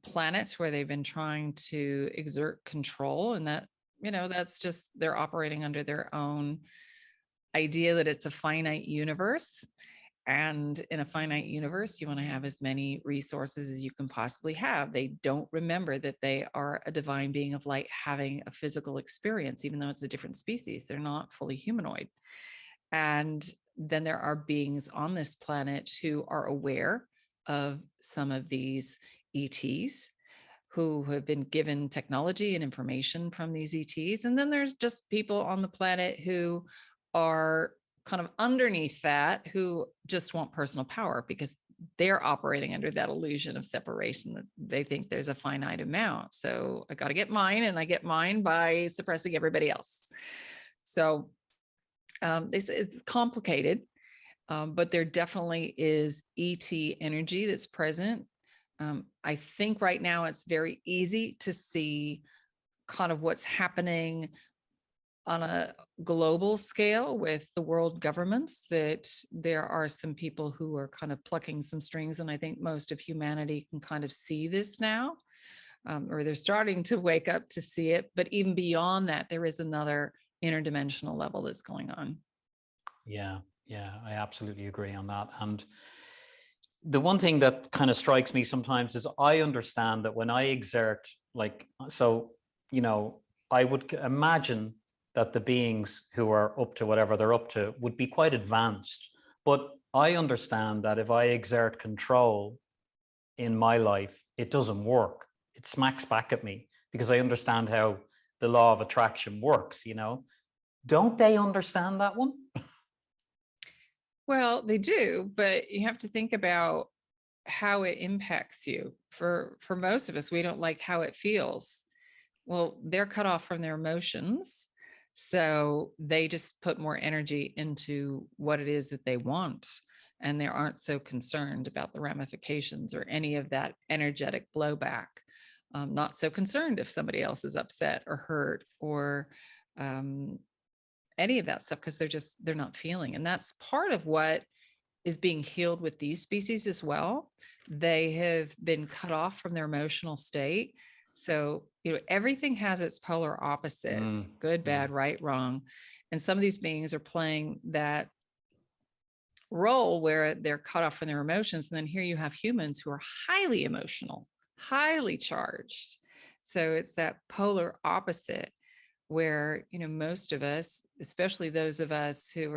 B: planet where they've been trying to exert control. And that, you know, that's just, they're operating under their own idea that it's a finite universe. And in a finite universe, you want to have as many resources as you can possibly have. They don't remember that they are a divine being of light having a physical experience, even though it's a different species. They're not fully humanoid. And then there are beings on this planet who are aware of some of these ETs, who have been given technology and information from these ETs. And then there's just people on the planet who are kind of underneath that, who just want personal power because they're operating under that illusion of separation, that they think there's a finite amount. So I got to get mine, and I get mine by suppressing everybody else. So it's complicated, but there definitely is ET energy that's present. I think right now it's very easy to see kind of what's happening on a global scale with the world governments, that there are some people who are kind of plucking some strings. And I think most of humanity can kind of see this now, or they're starting to wake up to see it. But even beyond that, there is another interdimensional level that's going on.
A: Yeah, I absolutely agree on that. And the one thing that kind of strikes me sometimes is I understand that when I exert, like, so, you know, I would imagine that the beings who are up to whatever they're up to would be quite advanced. But I understand that if I exert control in my life, it doesn't work. It smacks back at me because I understand how the law of attraction works, you know. Don't they understand that one?
B: Well, they do, but you have to think about how it impacts you. For most of us, we don't like how it feels. Well, they're cut off from their emotions, so they just put more energy into what it is that they want, and they aren't so concerned about the ramifications or any of that energetic blowback. Not so concerned if somebody else is upset or hurt or any of that stuff, because they're not feeling. And that's part of what is being healed with these species as well. They have been cut off from their emotional state. So, you know, everything has its polar opposite, good, bad, right, wrong. And some of these beings are playing that role where they're cut off from their emotions. And then here you have humans who are highly emotional, highly charged. So it's that polar opposite where, you know, most of us, especially those of us who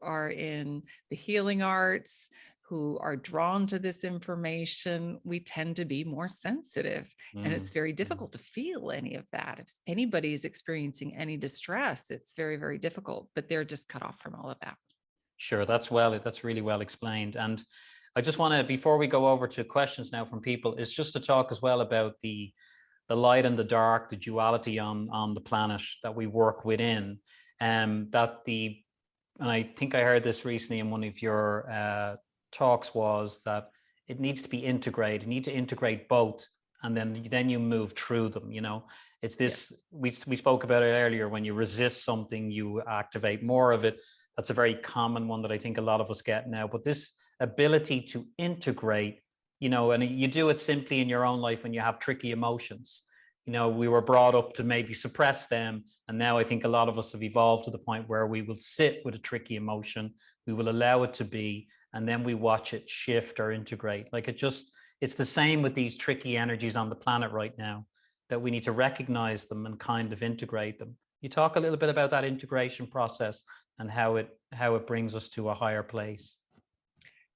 B: are in the healing arts, who are drawn to this information, we tend to be more sensitive. And it's very difficult to feel any of that. If anybody is experiencing any distress, it's very, very difficult, but they're just cut off from all of that.
A: Sure, that's really well explained. And I just want to, before we go over to questions now from people, is just to talk as well about the light and the dark, the duality on the planet that we work within. And I think I heard this recently in one of your talks, was that it needs to be integrated. You need to integrate both, and then you move through them. You know, it's this. Yeah. We spoke about it earlier. When you resist something, you activate more of it. That's a very common one that I think a lot of us get now. But this ability to integrate, you know, and you do it simply in your own life when you have tricky emotions. You know, we were brought up to maybe suppress them. And now I think a lot of us have evolved to the point where we will sit with a tricky emotion. We will allow it to be, and then we watch it shift or integrate. Like it's the same with these tricky energies on the planet right now, that we need to recognize them and kind of integrate them. You talk a little bit about that integration process and how it brings us to a higher place.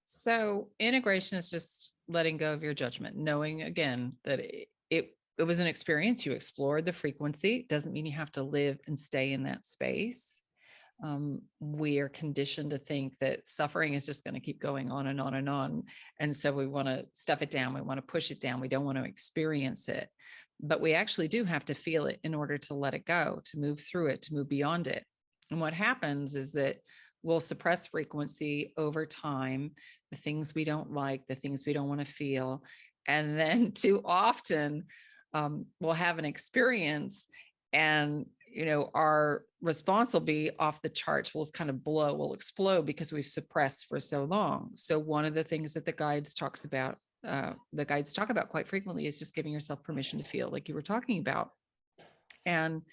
B: So integration is just letting go of your judgment, knowing again that it was an experience. You explored the frequency. Doesn't mean you have to live and stay in that space. We are conditioned to think that suffering is just going to keep going on and on and on. And so we want to stuff it down. We want to push it down. We don't want to experience it. But we actually do have to feel it in order to let it go, to move through it, to move beyond it. And what happens is that we'll suppress frequency over time, the things we don't like, the things we don't want to feel. And then too often we'll have an experience, and you know, our response will be off the charts. We'll kind of we'll explode because we've suppressed for so long. So one of the things that the guides talk about quite frequently is just giving yourself permission to feel, like you were talking about. And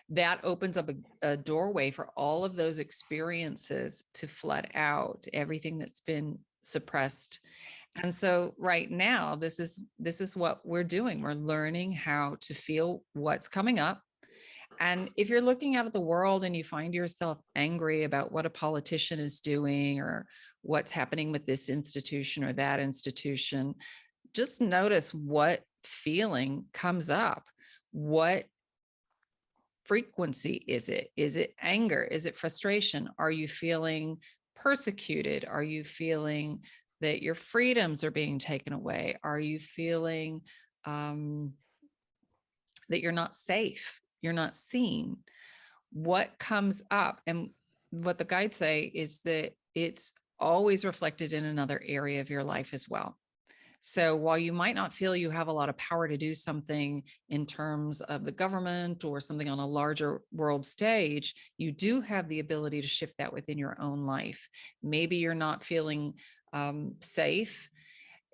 B: that opens up a doorway for all of those experiences to flood out, everything that's been suppressed. And so right now, this is what we're doing. We're learning how to feel what's coming up. And if you're looking out at the world and you find yourself angry about what a politician is doing or what's happening with this institution or that institution, just notice what feeling comes up. What frequency is it? Is it anger? Is it frustration? Are you feeling persecuted? Are you feeling that your freedoms are being taken away? Are you feeling that you're not safe? You're not seen? What comes up? And what the guides say is that it's always reflected in another area of your life as well. So while you might not feel you have a lot of power to do something in terms of the government or something on a larger world stage, you do have the ability to shift that within your own life. Maybe you're not feeling safe.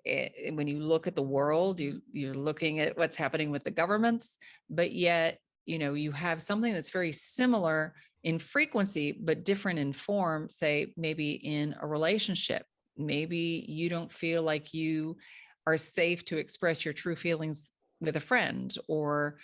B: When you look at the world, you're looking at what's happening with the governments, but yet, you have something that's very similar in frequency, but different in form, say maybe in a relationship. Maybe you don't feel like you are safe to express your true feelings with a friend, or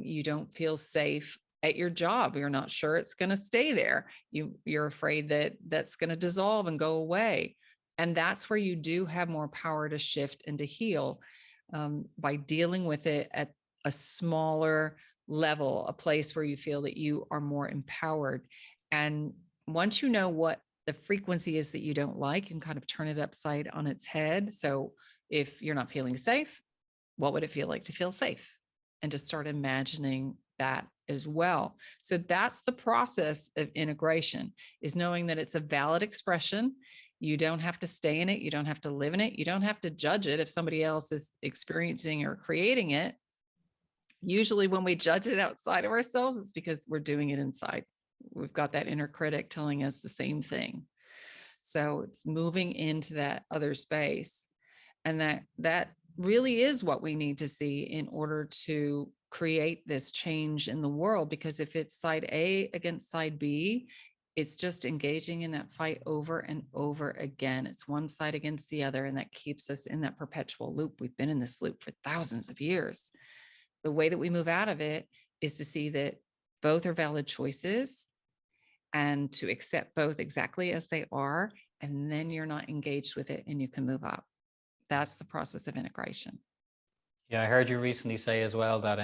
B: you don't feel safe at your job. You're not sure it's going to stay there. You're afraid that that's going to dissolve and go away. And that's where you do have more power to shift and to heal by dealing with it at a smaller level, a place where you feel that you are more empowered. And once you know what the frequency is that you don't like, you can kind of turn it upside on its head. So if you're not feeling safe, what would it feel like to feel safe? And just start imagining that as well. So that's the process of integration, is knowing that it's a valid expression. You don't have to stay in it. You don't have to live in it. You don't have to judge it if somebody else is experiencing or creating it. Usually when we judge it outside of ourselves, it's because we're doing it inside. We've got that inner critic telling us the same thing. So it's moving into that other space. And that really is what we need to see in order to create this change in the world. Because if it's side A against side B, it's just engaging in that fight over and over again. It's one side against the other, and that keeps us in that perpetual loop. We've been in this loop for thousands of years. The way that we move out of it is to see that both are valid choices and to accept both exactly as they are. And then you're not engaged with it and you can move up. That's the process of integration.
A: Yeah, I heard you recently say as well that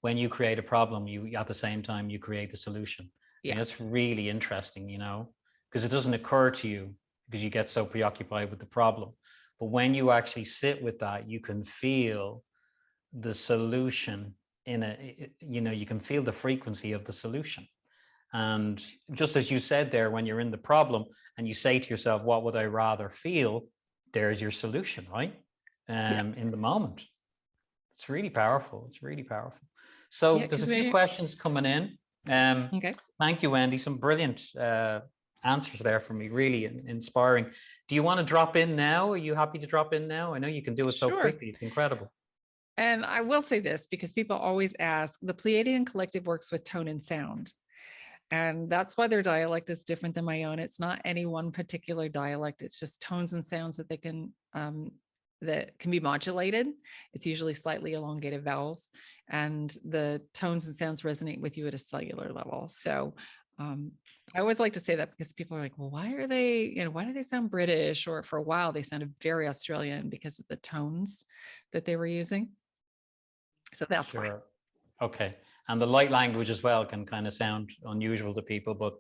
A: when you create a problem, you at the same time you create the solution. Yeah, and that's really interesting, because it doesn't occur to you because you get so preoccupied with the problem. But when you actually sit with that, you can feel the solution you can feel the frequency of the solution. And just as you said there, when you're in the problem and you say to yourself, what would I rather feel? There's your solution, right? In the moment. It's really powerful. It's really powerful. So there's a few questions coming in. Okay. Thank you, Wendy. Some brilliant answers there for me. Really inspiring. Do you want to drop in now? Are you happy to drop in now? I know you can do it so quickly. It's incredible.
B: And I will say this because people always ask, the Pleiadian collective works with tone and sound. And that's why their dialect is different than my own. It's not any one particular dialect. It's just tones and sounds that they can that can be modulated. It's usually slightly elongated vowels, and the tones and sounds resonate with you at a cellular level. So I always like to say that because people are like, well, why do they sound British? Or for a while they sounded very Australian because of the tones that they were using. So that's why.
A: Okay. And the light language as well can kind of sound unusual to people, but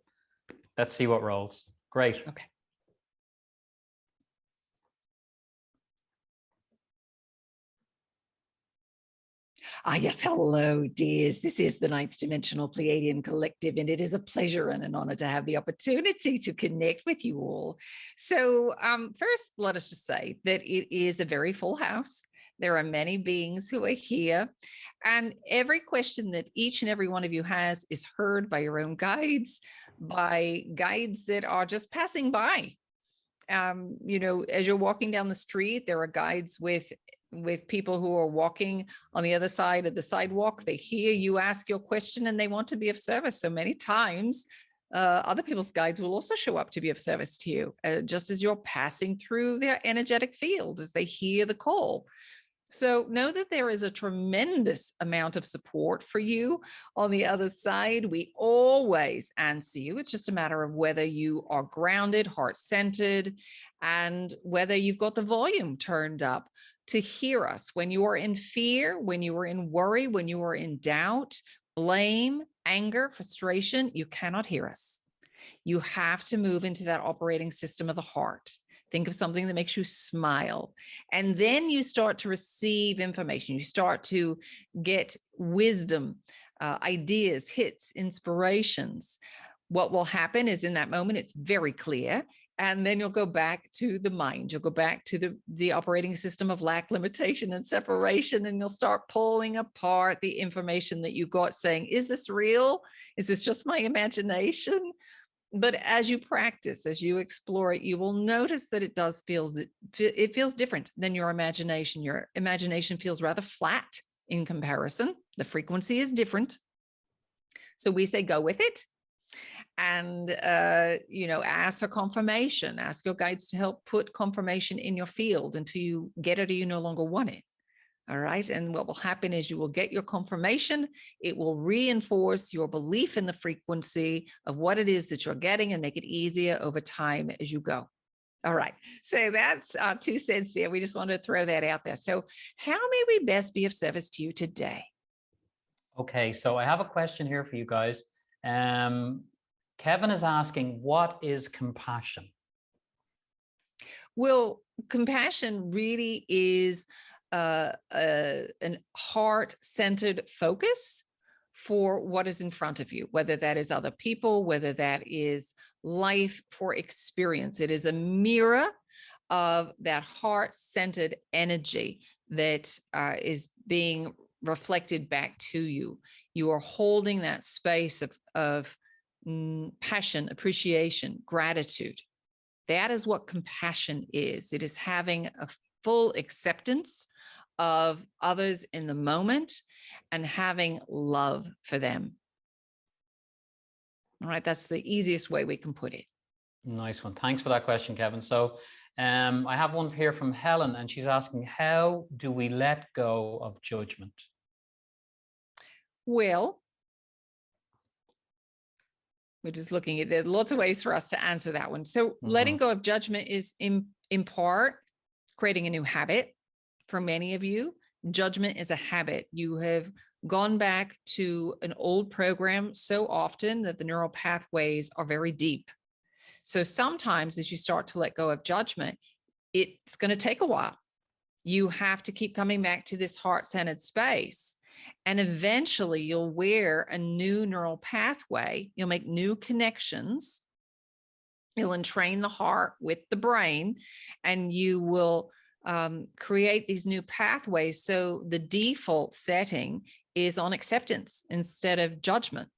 A: let's see what rolls. Great.
B: Okay. Yes, hello, dears. This is the Ninth Dimensional Pleiadian Collective, and it is a pleasure and an honor to have the opportunity to connect with you all. So first, let us just say that it is a very full house. There are many beings who are here, and every question that each and every one of you has is heard by your own guides, by guides that are just passing by. As you're walking down the street, there are guides with with people who are walking on the other side of the sidewalk. They hear you ask your question and they want to be of service. So many times, other people's guides will also show up to be of service to you, just as you're passing through their energetic field as they hear the call. So know that there is a tremendous amount of support for you on the other side. We always answer you. It's just a matter of whether you are grounded, heart-centered, and whether you've got the volume turned up to hear us. When you are in fear, when you are in worry, when you are in doubt, blame, anger, frustration, you cannot hear us. You have to move into that operating system of the heart. Think of something that makes you smile. And then you start to receive information. You start to get wisdom, ideas, hits, inspirations. What will happen is in that moment, it's very clear. And then you'll go back to the mind. You'll go back to the operating system of lack, limitation, and separation. And you'll start pulling apart the information that you got, saying, is this real? Is this just my imagination? But as you practice, as you explore it, you will notice that it feels different than your imagination. Your imagination feels rather flat in comparison. The frequency is different. So we say, go with it. And, ask for confirmation, ask your guides to help put confirmation in your field until you get it or you no longer want it. All right. And what will happen is you will get your confirmation. It will reinforce your belief in the frequency of what it is that you're getting and make it easier over time as you go. All right. So that's 2 cents there. We just wanted to throw that out there. So how may we best be of service to you today?
A: Okay. So I have a question here for you guys. Kevin is asking, what is compassion?
B: Well, compassion really is an heart-centered focus for what is in front of you, whether that is other people, whether that is life for experience. It is a mirror of that heart-centered energy that is being reflected back to you. You are holding that space of passion, appreciation, gratitude. That is what compassion is. It is having a full acceptance of others in the moment and having love for them. All right, that's the easiest way we can put it.
A: Nice one. Thanks for that question, Kevin. So I have one here from Helen, and she's asking, how do we let go of judgment?
B: Well, we're just looking at, there are lots of ways for us to answer that one. So letting go of judgment is in part creating a new habit. For many of you, judgment is a habit. You have gone back to an old program so often that the neural pathways are very deep. So sometimes as you start to let go of judgment, it's going to take a while. You have to keep coming back to this heart-centered space. And eventually you'll wear a new neural pathway. You'll make new connections. You'll entrain the heart with the brain, and you will create these new pathways. So the default setting is on acceptance instead of judgment.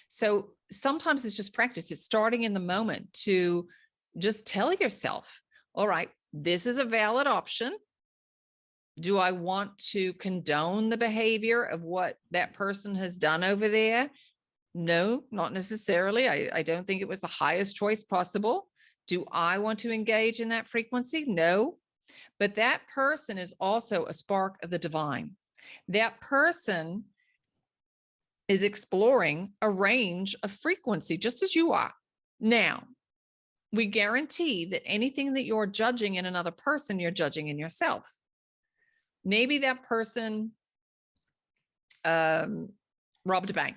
B: So sometimes it's just practice. It's starting in the moment to just tell yourself, all right, this is a valid option. Do I want to condone the behavior of what that person has done over there? No, not necessarily. I don't think it was the highest choice possible. Do I want to engage in that frequency? No. But that person is also a spark of the divine. That person is exploring a range of frequency, just as you are. Now, we guarantee that anything that you're judging in another person, you're judging in yourself. Maybe that person robbed a bank.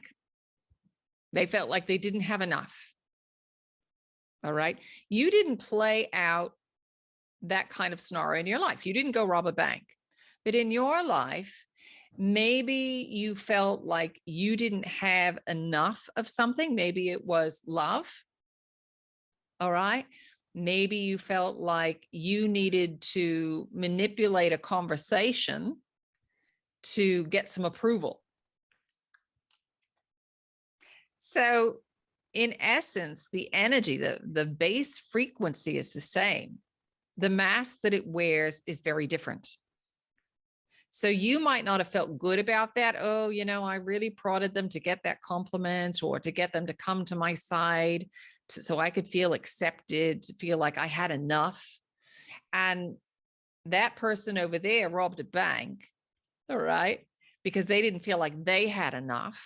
B: They felt like they didn't have enough. All right. You didn't play out that kind of scenario in your life. You didn't go rob a bank. But in your life, maybe you felt like you didn't have enough of something. Maybe it was love. All right. Maybe you felt like you needed to manipulate a conversation to get some approval. So in essence, the energy, the base frequency is the same. The mask that it wears is very different. So you might not have felt good about that. Oh, I really prodded them to get that compliment or to get them to come to my side so I could feel accepted, to feel like I had enough. And that person over there robbed a bank, all right, because they didn't feel like they had enough.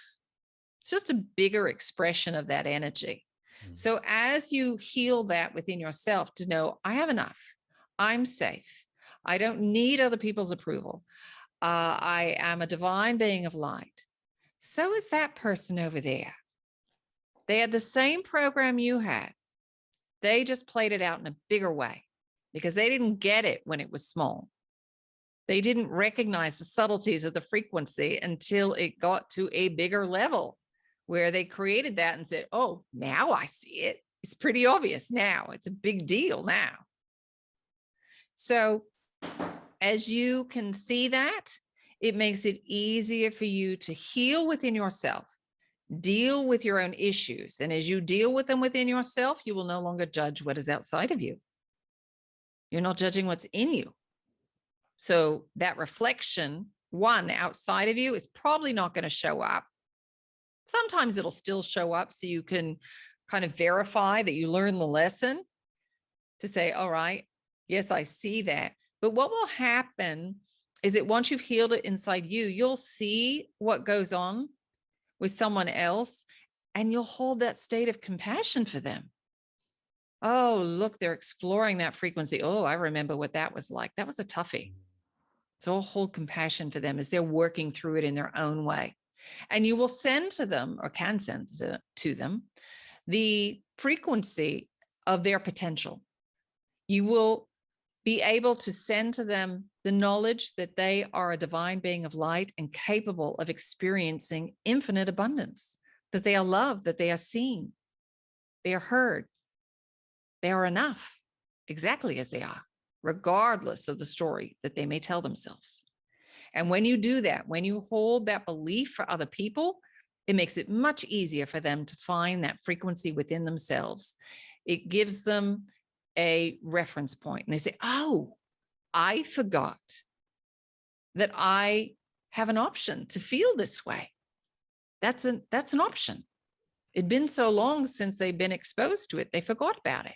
B: It's just a bigger expression of that energy. So as you heal that within yourself to know, I have enough, I'm safe, I don't need other people's approval, I am a divine being of light. So is that person over there. They had the same program you had. They just played it out in a bigger way because they didn't get it when it was small. They didn't recognize the subtleties of the frequency until it got to a bigger level where they created that and said, oh, now I see it. It's pretty obvious now. It's a big deal now. So as you can see that, it makes it easier for you to heal within yourself, deal with your own issues. And as you deal with them within yourself, you will no longer judge what is outside of you. You're not judging what's in you. So that reflection, one, outside of you is probably not going to show up. Sometimes it'll still show up so you can kind of verify that you learned the lesson to say, all right, yes, I see that. But what will happen is that once you've healed it inside you, you'll see what goes on with someone else and you'll hold that state of compassion for them. Oh, look, they're exploring that frequency. Oh, I remember what that was like. That was a toughie. So I'll hold compassion for them as they're working through it in their own way. And you will send to them, or can send to them, the frequency of their potential. You will be able to send to them the knowledge that they are a divine being of light and capable of experiencing infinite abundance, that they are loved, that they are seen, they are heard, they are enough exactly as they are, regardless of the story that they may tell themselves. And when you do that, when you hold that belief for other people, it makes it much easier for them to find that frequency within themselves. It gives them a reference point. And they say, oh, I forgot that I have an option to feel this way. That's an option. It'd been so long since they've been exposed to it, they forgot about it.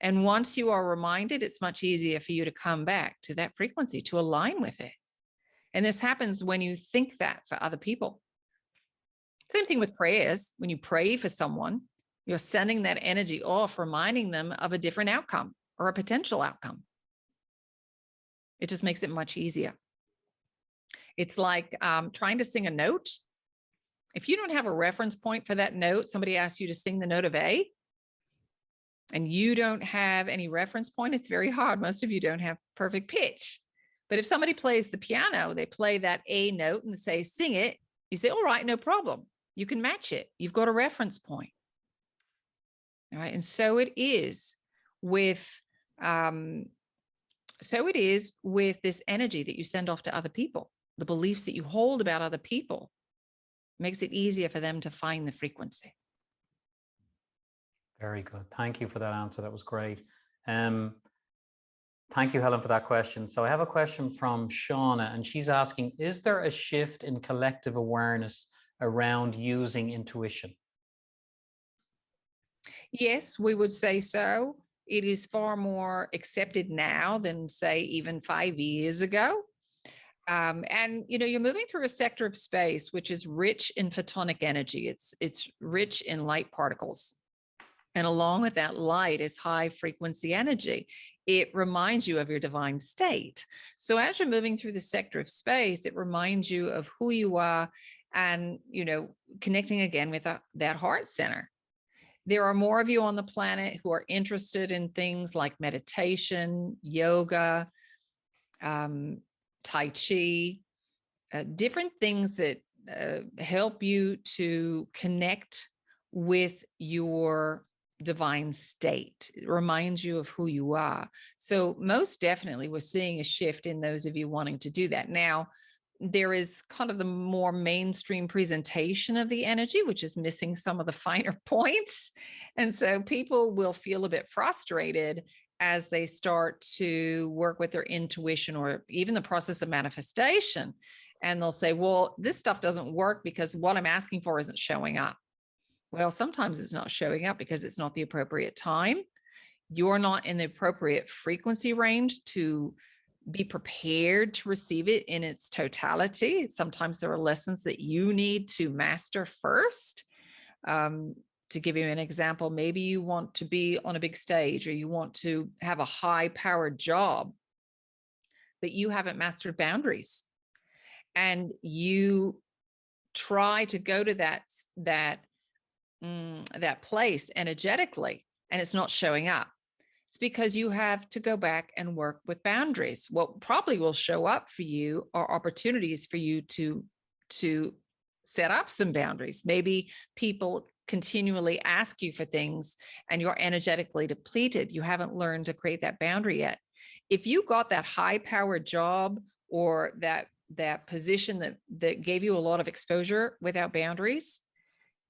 B: And once you are reminded, it's much easier for you to come back to that frequency, to align with it. And this happens when you think that for other people. Same thing with prayers. When you pray for someone, you're sending that energy off, reminding them of a different outcome or a potential outcome. It just makes it much easier. It's like trying to sing a note. If you don't have a reference point for that note, somebody asks you to sing the note of A, and you don't have any reference point, it's very hard. Most of you don't have perfect pitch. But if somebody plays the piano, they play that A note and say, sing it. You say, all right, no problem. You can match it. You've got a reference point. All right. And so it is with this energy that you send off to other people, the beliefs that you hold about other people. Makes it easier for them to find the frequency.
A: Very good. Thank you for that answer. That was great. Thank you, Helen, for that question. So I have a question from Shauna, and she's asking, is there a shift in collective awareness around using intuition?
B: Yes, we would say so. It is far more accepted now than, say, even 5 years ago. And you're moving through a sector of space which is rich in photonic energy. It's rich in light particles. And along with that light is high frequency energy. It reminds you of your divine state. So as you're moving through the sector of space, it reminds you of who you are and, connecting again with that heart center. There are more of you on the planet who are interested in things like meditation, yoga, Tai Chi, different things that help you to connect with your divine state. It reminds you of who you are. So most definitely we're seeing a shift in those of you wanting to do that. Now, there is kind of the more mainstream presentation of the energy, which is missing some of the finer points. And so people will feel a bit frustrated as they start to work with their intuition or even the process of manifestation. And they'll say, well, this stuff doesn't work because what I'm asking for isn't showing up. Well, sometimes it's not showing up because it's not the appropriate time. You're not in the appropriate frequency range to be prepared to receive it in its totality. Sometimes there are lessons that you need to master first. To give you an example, maybe you want to be on a big stage or you want to have a high-powered job, but you haven't mastered boundaries. And you try to go to that place energetically, and it's not showing up. It's because you have to go back and work with boundaries. What probably will show up for you are opportunities for you to set up some boundaries. Maybe people continually ask you for things and you're energetically depleted. You haven't learned to create that boundary yet. If you got that high-powered job or that position that gave you a lot of exposure without boundaries,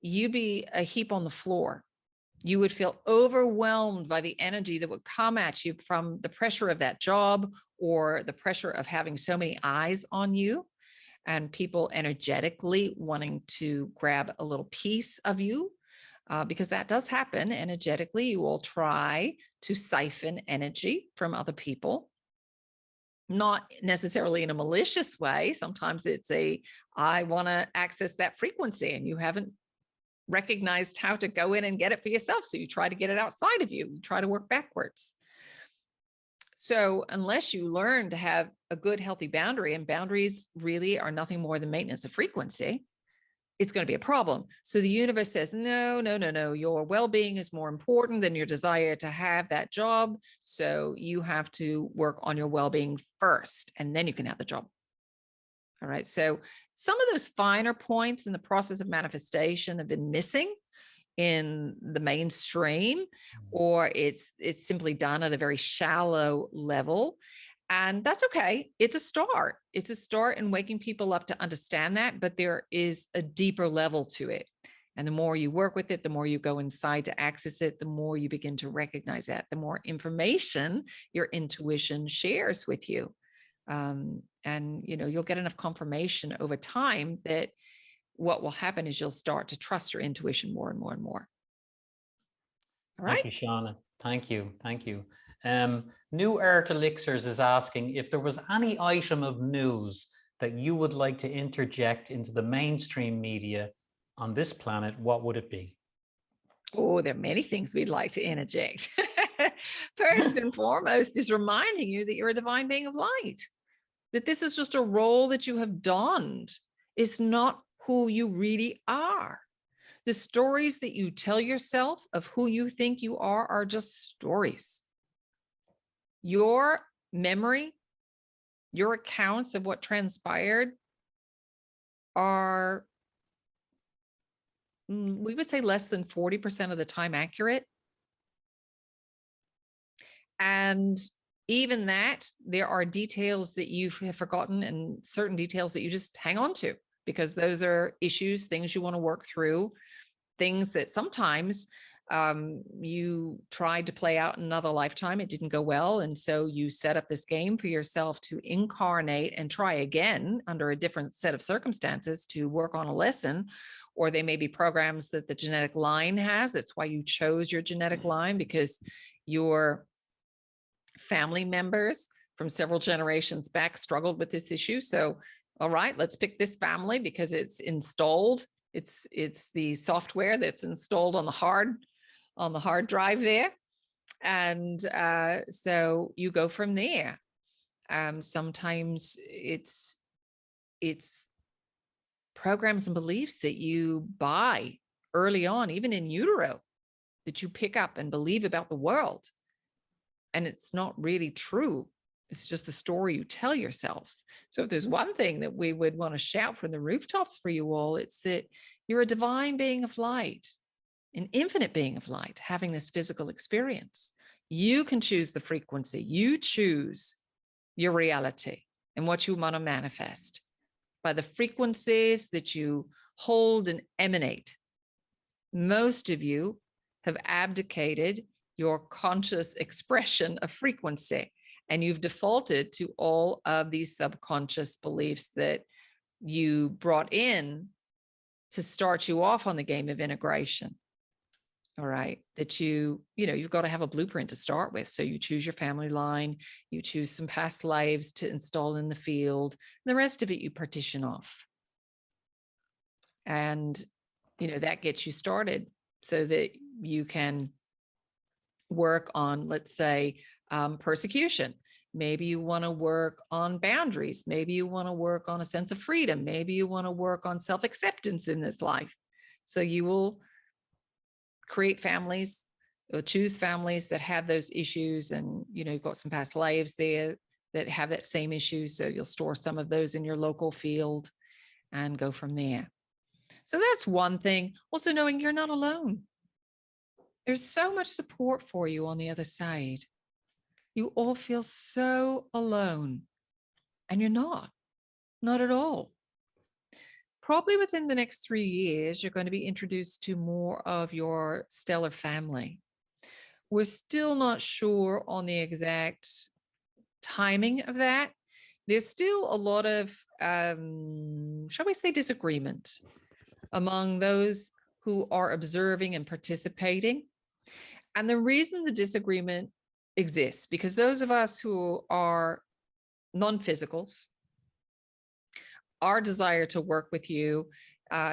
B: you'd be a heap on the floor. You would feel overwhelmed by the energy that would come at you from the pressure of that job or the pressure of having so many eyes on you and people energetically wanting to grab a little piece of you, because that does happen energetically. You will try to siphon energy from other people, not necessarily in a malicious way. Sometimes it's I want to access that frequency and you haven't recognized how to go in and get it for yourself. So you try to get it outside of you. You try to work backwards. So unless you learn to have a good, healthy boundary, and boundaries really are nothing more than maintenance of frequency, it's going to be a problem. So the universe says, no, your well-being is more important than your desire to have that job. So you have to work on your well-being first, and then you can have the job. All right. So some of those finer points in the process of manifestation have been missing in the mainstream, or it's simply done at a very shallow level. And that's okay. It's a start. It's a start in waking people up to understand that, but there is a deeper level to it. And the more you work with it, the more you go inside to access it, the more you begin to recognize that, the more information your intuition shares with you. And you'll get enough confirmation over time that what will happen is you'll start to trust your intuition more and more and more. All right.
A: Thank you, Shauna. Thank you. New Earth Elixirs is asking if there was any item of news that you would like to interject into the mainstream media on this planet, what would it be?
B: Oh, there are many things we'd like to interject. First and foremost is reminding you that you're a divine being of light, that this is just a role that you have donned. It's not who you really are. The stories that you tell yourself of who you think you are just stories. Your memory, your accounts of what transpired are, we would say, less than 40% of the time accurate. And even that, there are details that you have forgotten and certain details that you just hang on to because those are issues, things you want to work through, things that sometimes you tried to play out in another lifetime. It didn't go well. And so you set up this game for yourself to incarnate and try again under a different set of circumstances to work on a lesson. Or they may be programs that the genetic line has. That's why you chose your genetic line, because your family members from several generations back struggled with this issue. So, all right, let's pick this family because it's installed. It's the software that's installed on the hard drive there. And so you go from there. Sometimes it's programs and beliefs that you buy early on, even in utero, that you pick up and believe about the world. And it's not really true. It's just a story you tell yourselves. So if there's one thing that we would want to shout from the rooftops for you all, it's that you're a divine being of light, an infinite being of light, having this physical experience. You can choose the frequency. You choose your reality and what you want to manifest by the frequencies that you hold and emanate. Most of you have abdicated your conscious expression of frequency. And you've defaulted to all of these subconscious beliefs that you brought in to start you off on the game of integration. All right. That you've got to have a blueprint to start with. So you choose your family line, you choose some past lives to install in the field, and the rest of it you partition off. And, that gets you started so that you can work on, let's say, persecution. Maybe you want to work on boundaries. Maybe you want to work on a sense of freedom. Maybe you want to work on self-acceptance in this life. So you will create families, or choose families that have those issues. And, you've got some past lives there that have that same issue. So you'll store some of those in your local field and go from there. So that's one thing. Also knowing you're not alone. There's so much support for you on the other side. You all feel so alone, and you're not at all. Probably within the next 3 years, you're going to be introduced to more of your stellar family. We're still not sure on the exact timing of that. There's still a lot of, shall we say, disagreement among those who are observing and participating. And the reason the disagreement exists, because those of us who are non-physicals, our desire to work with you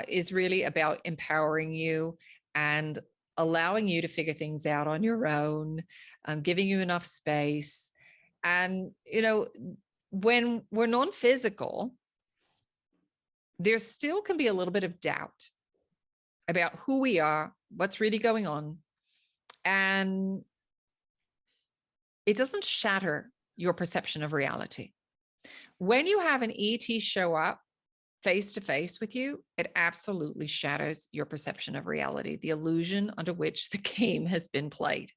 B: is really about empowering you and allowing you to figure things out on your own, giving you enough space. And, when we're non-physical, there still can be a little bit of doubt about who we are, what's really going on. And it doesn't shatter your perception of reality. When you have an ET show up face to face with you, it absolutely shatters your perception of reality, the illusion under which the game has been played.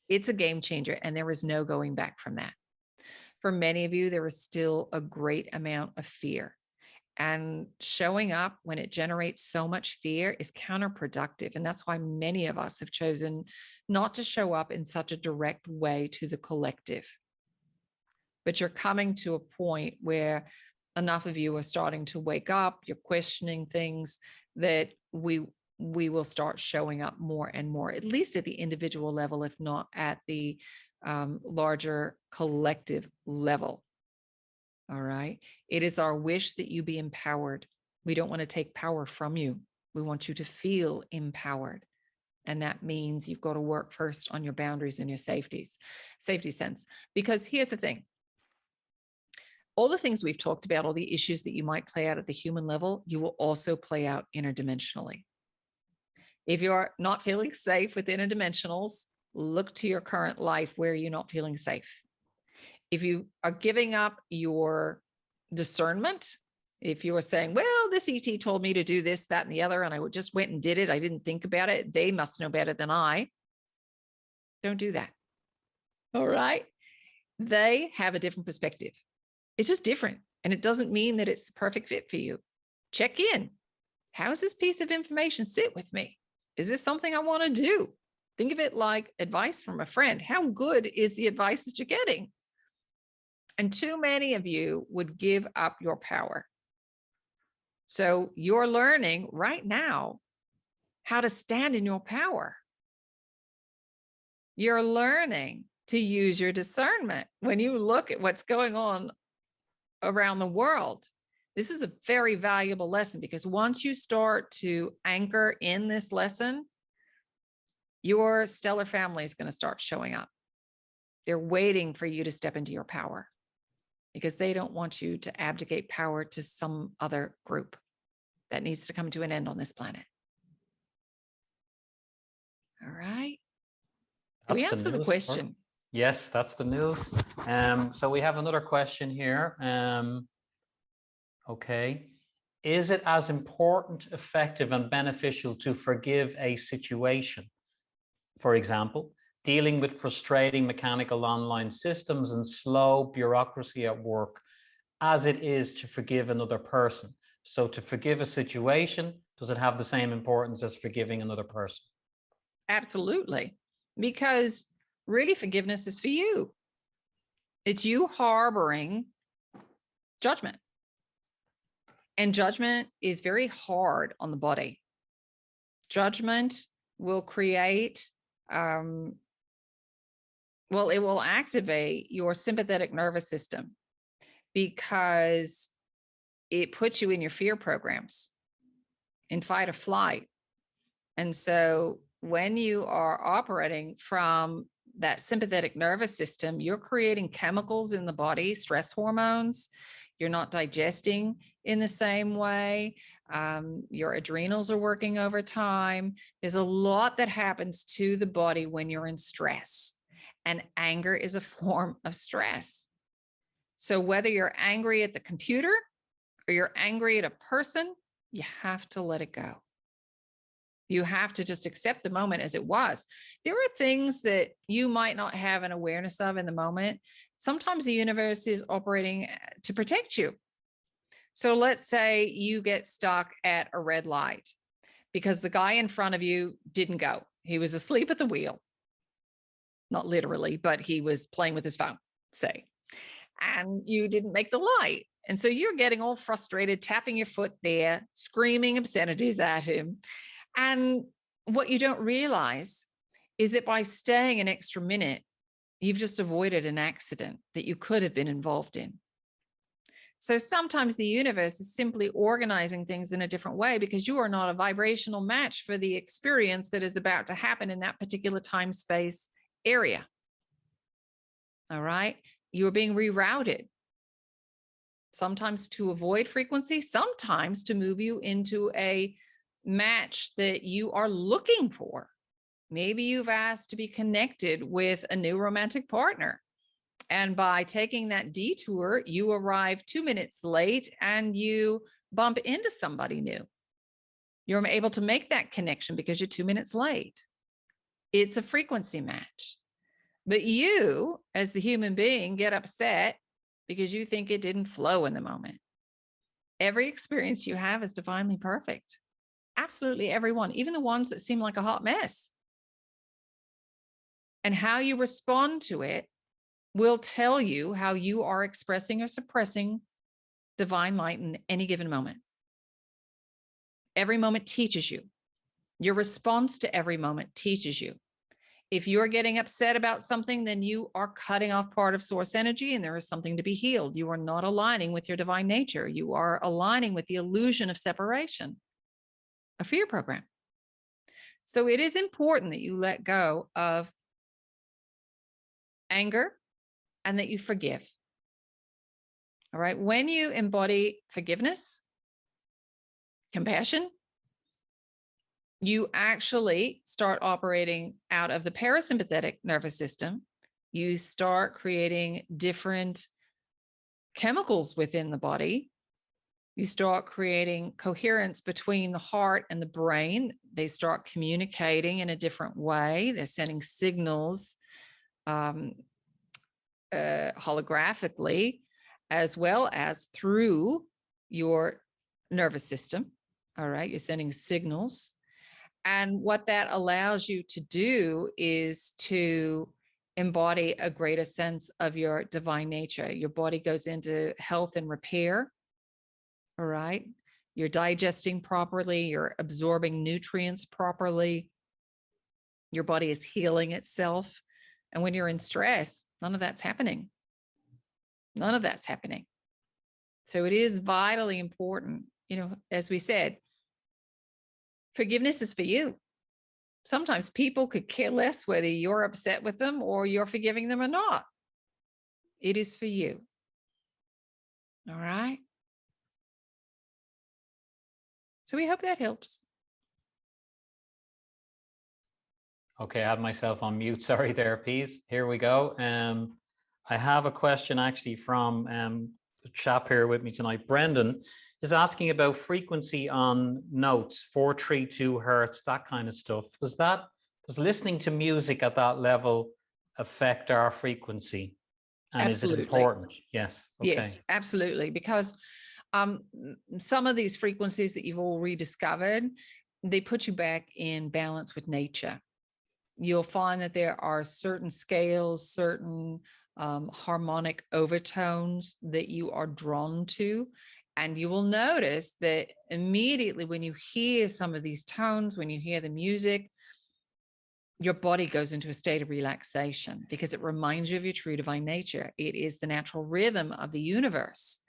B: It's a game changer, and there is no going back from that. For many of you, there is still a great amount of fear. And showing up when it generates so much fear is counterproductive. And that's why many of us have chosen not to show up in such a direct way to the collective. But you're coming to a point where enough of you are starting to wake up, you're questioning things, that we will start showing up more and more, at least at the individual level, if not at the larger collective level. All right. It is our wish that you be empowered. We don't want to take power from you. We want you to feel empowered. And that means you've got to work first on your boundaries and your safety sense. Because here's the thing. All the things we've talked about, all the issues that you might play out at the human level, you will also play out interdimensionally. If you're not feeling safe with interdimensionals, look to your current life where you're not feeling safe. If you are giving up your discernment, if you are saying, well, this ET told me to do this, that, and the other, and I just went and did it, I didn't think about it, they must know better than I, don't do that. All right. They have a different perspective. It's just different. And it doesn't mean that it's the perfect fit for you. Check in. How does this piece of information sit with me? Is this something I want to do? Think of it like advice from a friend. How good is the advice that you're getting? And too many of you would give up your power. So you're learning right now how to stand in your power. You're learning to use your discernment. When you look at what's going on around the world, this is a very valuable lesson, because once you start to anchor in this lesson, your stellar family is going to start showing up. They're waiting for you to step into your power, because they don't want you to abdicate power to some other group that needs to come to an end on this planet. All right. Did we answer the question?
A: Yes, that's the news. So we have another question here. Okay. Is it as important, effective, and beneficial to forgive a situation? For example, dealing with frustrating mechanical online systems and slow bureaucracy at work, as it is to forgive another person. So to forgive a situation, does it have the same importance as forgiving another person?
B: Absolutely. because really forgiveness is for you. It's you harboring judgment. And judgment is very hard on the body. Judgment will create, it will activate your sympathetic nervous system because it puts you in your fear programs, in fight or flight. And so when you are operating from that sympathetic nervous system, you're creating chemicals in the body, stress hormones. You're not digesting in the same way. Your adrenals are working overtime. There's a lot that happens to the body when you're in stress, and anger is a form of stress. So whether you're angry at the computer or you're angry at a person, you have to let it go. You have to just accept the moment as it was. There are things that you might not have an awareness of in the moment. Sometimes the universe is operating to protect you. So let's say you get stuck at a red light because the guy in front of you didn't go. He was asleep at the wheel. Not literally, but he was playing with his phone, say. And you didn't make the light. And so you're getting all frustrated, tapping your foot there, screaming obscenities at him. And what you don't realize is that by staying an extra minute, you've just avoided an accident that you could have been involved in. So sometimes the universe is simply organizing things in a different way because you are not a vibrational match for the experience that is about to happen in that particular time space area. All right. You are being rerouted. Sometimes to avoid frequency, sometimes to move you into a match that you are looking for. Maybe you've asked to be connected with a new romantic partner. And by taking that detour, you arrive 2 minutes late and you bump into somebody new. You're able to make that connection because you're 2 minutes late. It's a frequency match. But you, as the human being, get upset because you think it didn't flow in the moment. Every experience you have is divinely perfect. Absolutely everyone, even the ones that seem like a hot mess. And how you respond to it will tell you how you are expressing or suppressing divine light in any given moment. Every moment teaches you. Your response to every moment teaches you. If you're getting upset about something, then you are cutting off part of source energy and there is something to be healed. You are not aligning with your divine nature. You are aligning with the illusion of separation, a fear program. So it is important that you let go of anger and that you forgive. All right. When you embody forgiveness, compassion, you actually start operating out of the parasympathetic nervous system. You start creating different chemicals within the body. You start creating coherence between the heart and the brain. They start communicating in a different way. They're sending signals holographically, as well as through your nervous system. All right, you're sending signals. And what that allows you to do is to embody a greater sense of your divine nature. Your body goes into health and repair. All right. You're digesting properly. You're absorbing nutrients properly. Your body is healing itself. And when you're in stress, none of that's happening. None of that's happening. So it is vitally important, as we said, forgiveness is for you. Sometimes people could care less whether you're upset with them or you're forgiving them or not. It is for you. All right. So we hope that helps.
A: Okay, I have myself on mute. Sorry there, please. Here we go. I have a question actually from the chap here with me tonight. Brendan is asking about frequency on notes, 432 hertz, that kind of stuff. Does listening to music at that level affect our frequency? And absolutely. Is it important? Yes. Okay.
B: Yes, absolutely. Because some of these frequencies that you've all rediscovered, they put you back in balance with nature. You'll find that there are certain scales, certain harmonic overtones that you are drawn to. And you will notice that immediately when you hear some of these tones, when you hear the music, your body goes into a state of relaxation because it reminds you of your true divine nature. It is the natural rhythm of the universe.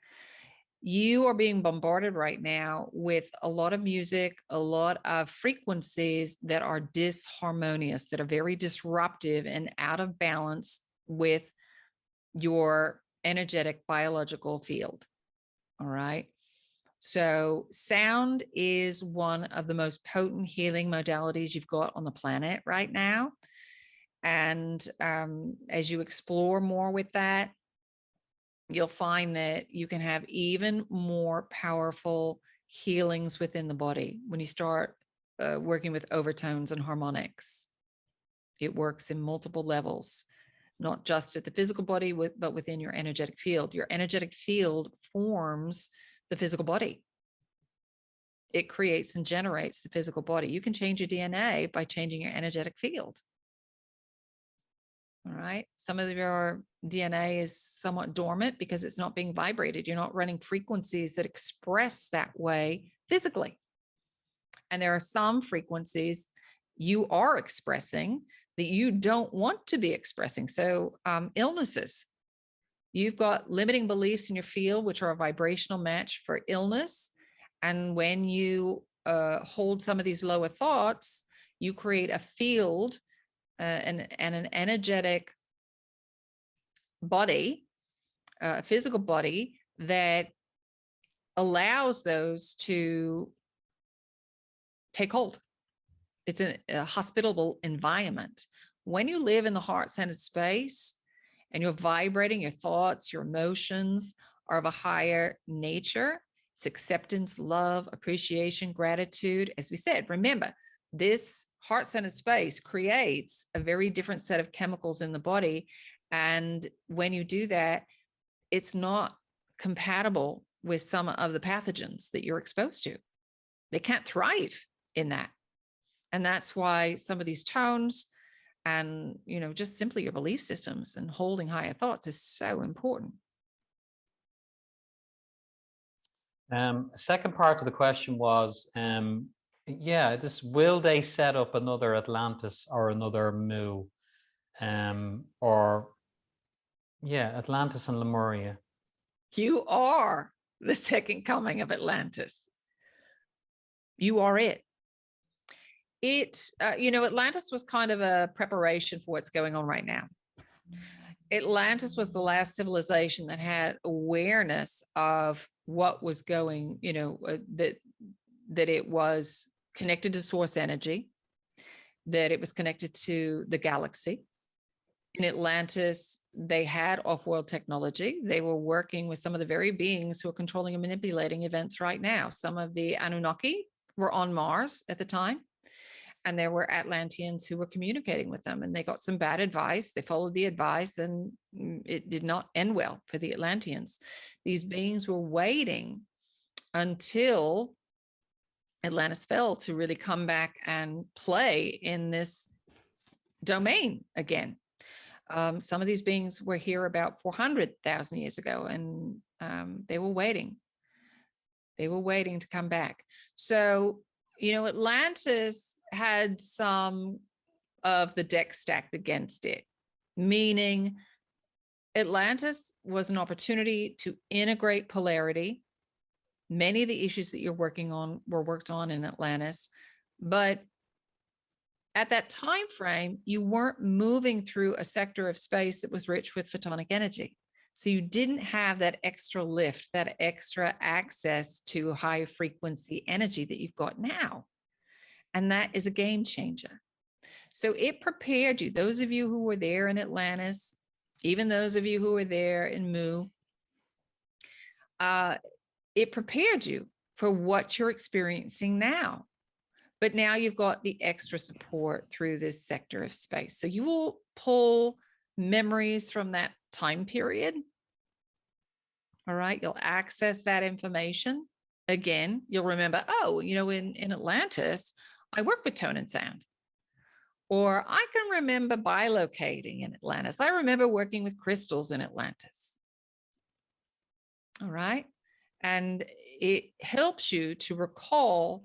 B: You are being bombarded right now with a lot of music, a lot of frequencies that are disharmonious, that are very disruptive and out of balance with your energetic biological field. All right. So sound is one of the most potent healing modalities you've got on the planet right now. And as you explore more with that, you'll find that you can have even more powerful healings within the body when you start working with overtones and harmonics. It works in multiple levels, not just at the physical body, but within your energetic field. Your energetic field forms the physical body. It creates and generates the physical body. You can change your DNA by changing your energetic field. All right. Some of your DNA is somewhat dormant because it's not being vibrated. You're not running frequencies that express that way physically. And there are some frequencies you are expressing that you don't want to be expressing. So illnesses. You've got limiting beliefs in your field, which are a vibrational match for illness. And when you hold some of these lower thoughts, you create a field and an energetic body, a physical body that allows those to take hold. It's a hospitable environment. When you live in the heart-centered space and you're vibrating, your thoughts, your emotions are of a higher nature. It's acceptance, love, appreciation, gratitude. As we said, remember, this heart-centered space creates a very different set of chemicals in the body. And when you do that, it's not compatible with some of the pathogens that you're exposed to. They can't thrive in that. And that's why some of these tones and, just simply your belief systems and holding higher thoughts is so important.
A: Second part of the question was, will they set up another Atlantis or another Mu? Atlantis and Lemuria.
B: You are the second coming of Atlantis. You are it. Atlantis was kind of a preparation for what's going on right now. Atlantis was the last civilization that had awareness of what was going, that it was connected to source energy, that it was connected to the galaxy. In Atlantis, they had off-world technology. They were working with some of the very beings who are controlling and manipulating events right now. Some of the Anunnaki were on Mars at the time. And there were Atlanteans who were communicating with them, and they got some bad advice. They followed the advice, and it did not end well for the Atlanteans. These beings were waiting until Atlantis fell to really come back and play in this domain again. Some of these beings were here about 400,000 years ago, and they were waiting. They were waiting to come back. So, Atlantis had some of the deck stacked against it, meaning Atlantis was an opportunity to integrate polarity. Many of the issues that you're working on were worked on in Atlantis, but at that time frame, you weren't moving through a sector of space that was rich with photonic energy. So you didn't have that extra lift, that extra access to high frequency energy that you've got now. And that is a game changer. So it prepared you, those of you who were there in Atlantis, even those of you who were there in Mu, it prepared you for what you're experiencing now. But now you've got the extra support through this sector of space. So you will pull memories from that time period. All right, you'll access that information. Again, you'll remember, in Atlantis, I work with tone and sound. Or I can remember bilocating in Atlantis. I remember working with crystals in Atlantis. All right. And it helps you to recall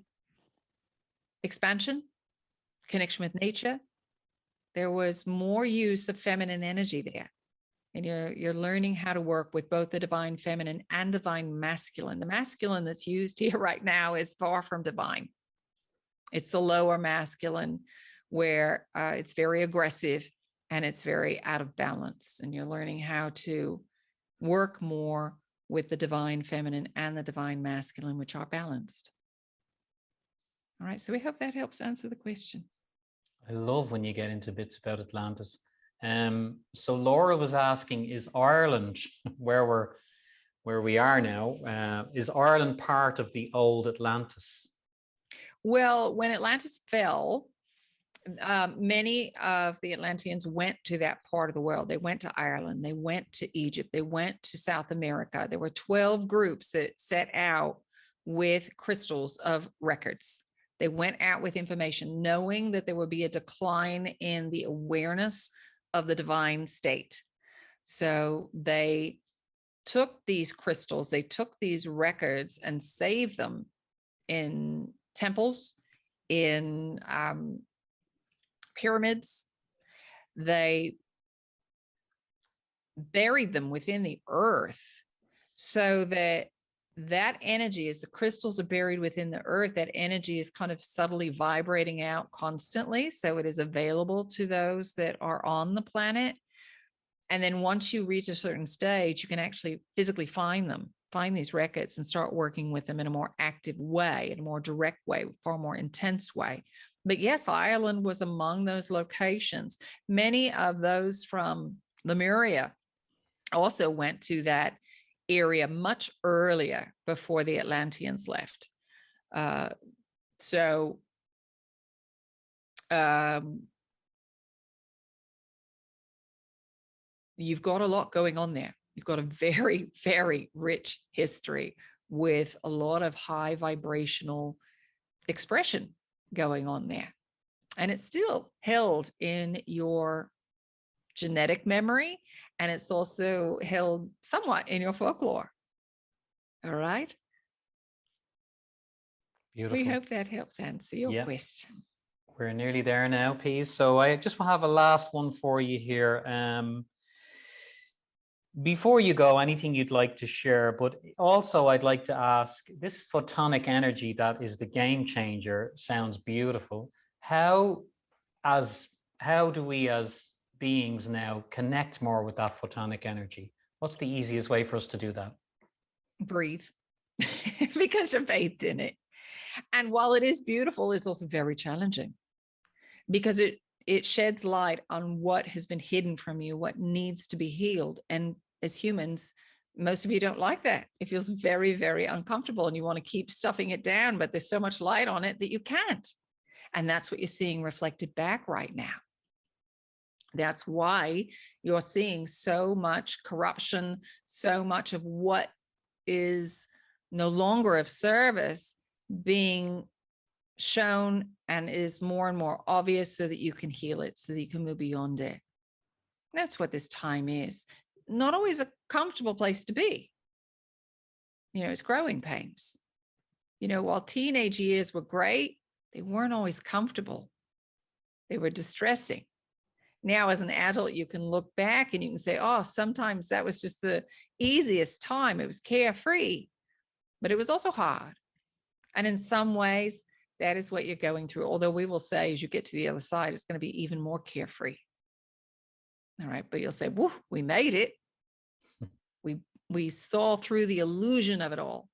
B: expansion, connection with nature. There was more use of feminine energy there. And you're learning how to work with both the divine feminine and divine masculine. The masculine that's used here right now is far from divine. It's the lower masculine, where it's very aggressive and it's very out of balance. And you're learning how to work more with the divine feminine and the divine masculine, which are balanced. All right, so we hope that helps answer the question.
A: I love when you get into bits about Atlantis. So Laura was asking, is Ireland, where we are now, is Ireland part of the old Atlantis?
B: Well, when Atlantis fell, many of the Atlanteans went to that part of the world. They went to Ireland, they went to Egypt, they went to South America. There were 12 groups that set out with crystals of records. They went out with information, knowing that there would be a decline in the awareness of the divine state. So they took these crystals, they took these records and saved them in temples, in pyramids. They buried them within the earth so that energy, as the crystals are buried within the earth, that energy is kind of subtly vibrating out constantly. So it is available to those that are on the planet. And then once you reach a certain stage, you can actually physically find these records and start working with them in a more active way, in a more direct way, far more intense way. But yes, Ireland was among those locations. Many of those from Lemuria also went to that area much earlier, before the Atlanteans left. You've got a lot going on there. You've got a very, very rich history with a lot of high vibrational expression going on there. And it's still held in your genetic memory, and it's also held somewhat in your folklore. All right.
A: Beautiful.
B: We hope that helps answer your question.
A: We're nearly there now, Pease. So I just want to have a last one for you here. Before you go, anything you'd like to share, but also I'd like to ask, this photonic energy that is the game changer sounds beautiful. How do we as beings now connect more with that photonic energy? What's the easiest way for us to do that?
B: Breathe, because you're bathed in it. And while it is beautiful, it's also very challenging, because it sheds light on what has been hidden from you, what needs to be healed. And as humans, most of you don't like that. It feels very, very uncomfortable, and you want to keep stuffing it down, but there's so much light on it that you can't. And that's what you're seeing reflected back right now. That's why you're seeing so much corruption, so much of what is no longer of service being shown and is more and more obvious, so that you can heal it, so that you can move beyond it. That's what this time is. Not always a comfortable place to be. It's growing pains. While teenage years were great, they weren't always comfortable. They were distressing. Now, as an adult, you can look back and you can say, oh, sometimes that was just the easiest time. It was carefree, but it was also hard. And in some ways, that is what you're going through. Although we will say, as you get to the other side, it's going to be even more carefree. All right. But you'll say, woo, we made it. We saw through the illusion of it all,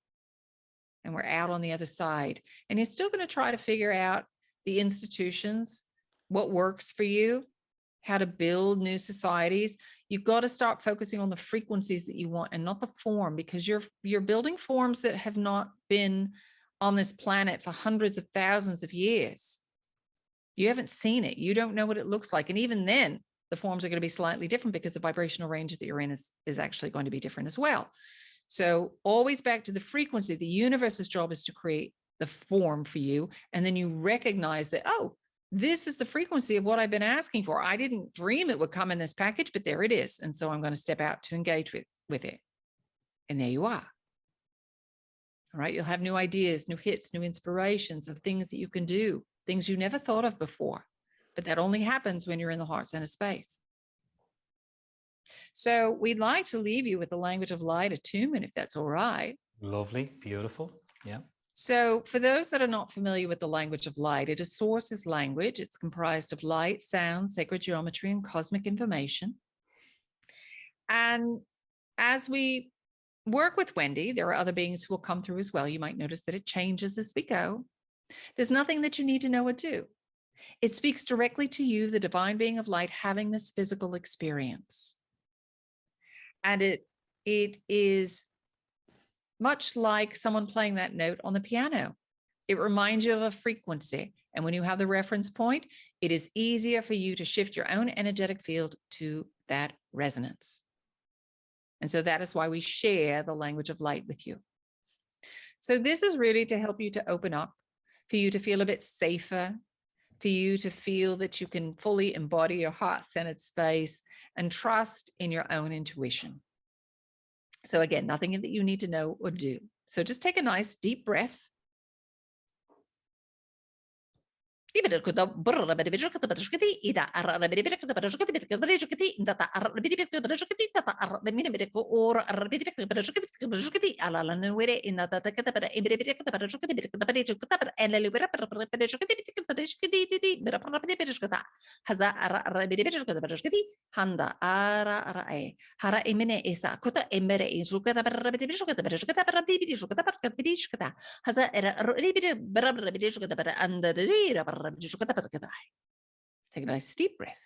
B: and we're out on the other side. And you're still going to try to figure out the institutions, what works for you, how to build new societies. You've got to start focusing on the frequencies that you want and not the form, because you're building forms that have not been on this planet for hundreds of thousands of years. You haven't seen it. You don't know what it looks like. And even then, the forms are going to be slightly different, because the vibrational range that you're in is actually going to be different as well. So always back to the frequency. The universe's job is to create the form for you. And then you recognize that, oh, this is the frequency of what I've been asking for. I didn't dream it would come in this package, but there it is. And so I'm going to step out to engage with it. And there you are. All right. You'll have new ideas, new hits, new inspirations of things that you can do, things you never thought of before. But that only happens when you're in the heart center space. So we'd like to leave you with the language of light attunement, if that's all right.
A: Lovely. Beautiful. Yeah.
B: So for those that are not familiar with the language of light, it is source's language. It's comprised of light, sound, sacred geometry, and cosmic information. And as we work with Wendy, there are other beings who will come through as well. You might notice that it changes as we go. There's nothing that you need to know or do. It speaks directly to you, the divine being of light, having this physical experience. And it is much like someone playing that note on the piano. It reminds you of a frequency. And when you have the reference point, it is easier for you to shift your own energetic field to that resonance. And so that is why we share the language of light with you. So this is really to help you to open up, for you to feel a bit safer, for you to feel that you can fully embody your heart-centered space and trust in your own intuition. So again, nothing that you need to know or do. So just take a nice deep breath. Handa ara ara e hara emene esa kota emere izuka da barabidishka da barashka da barabidishka da barabidishka da haza era ribide barabidishka da bar under the barabidishka da barabidishka. Take a nice deep breath.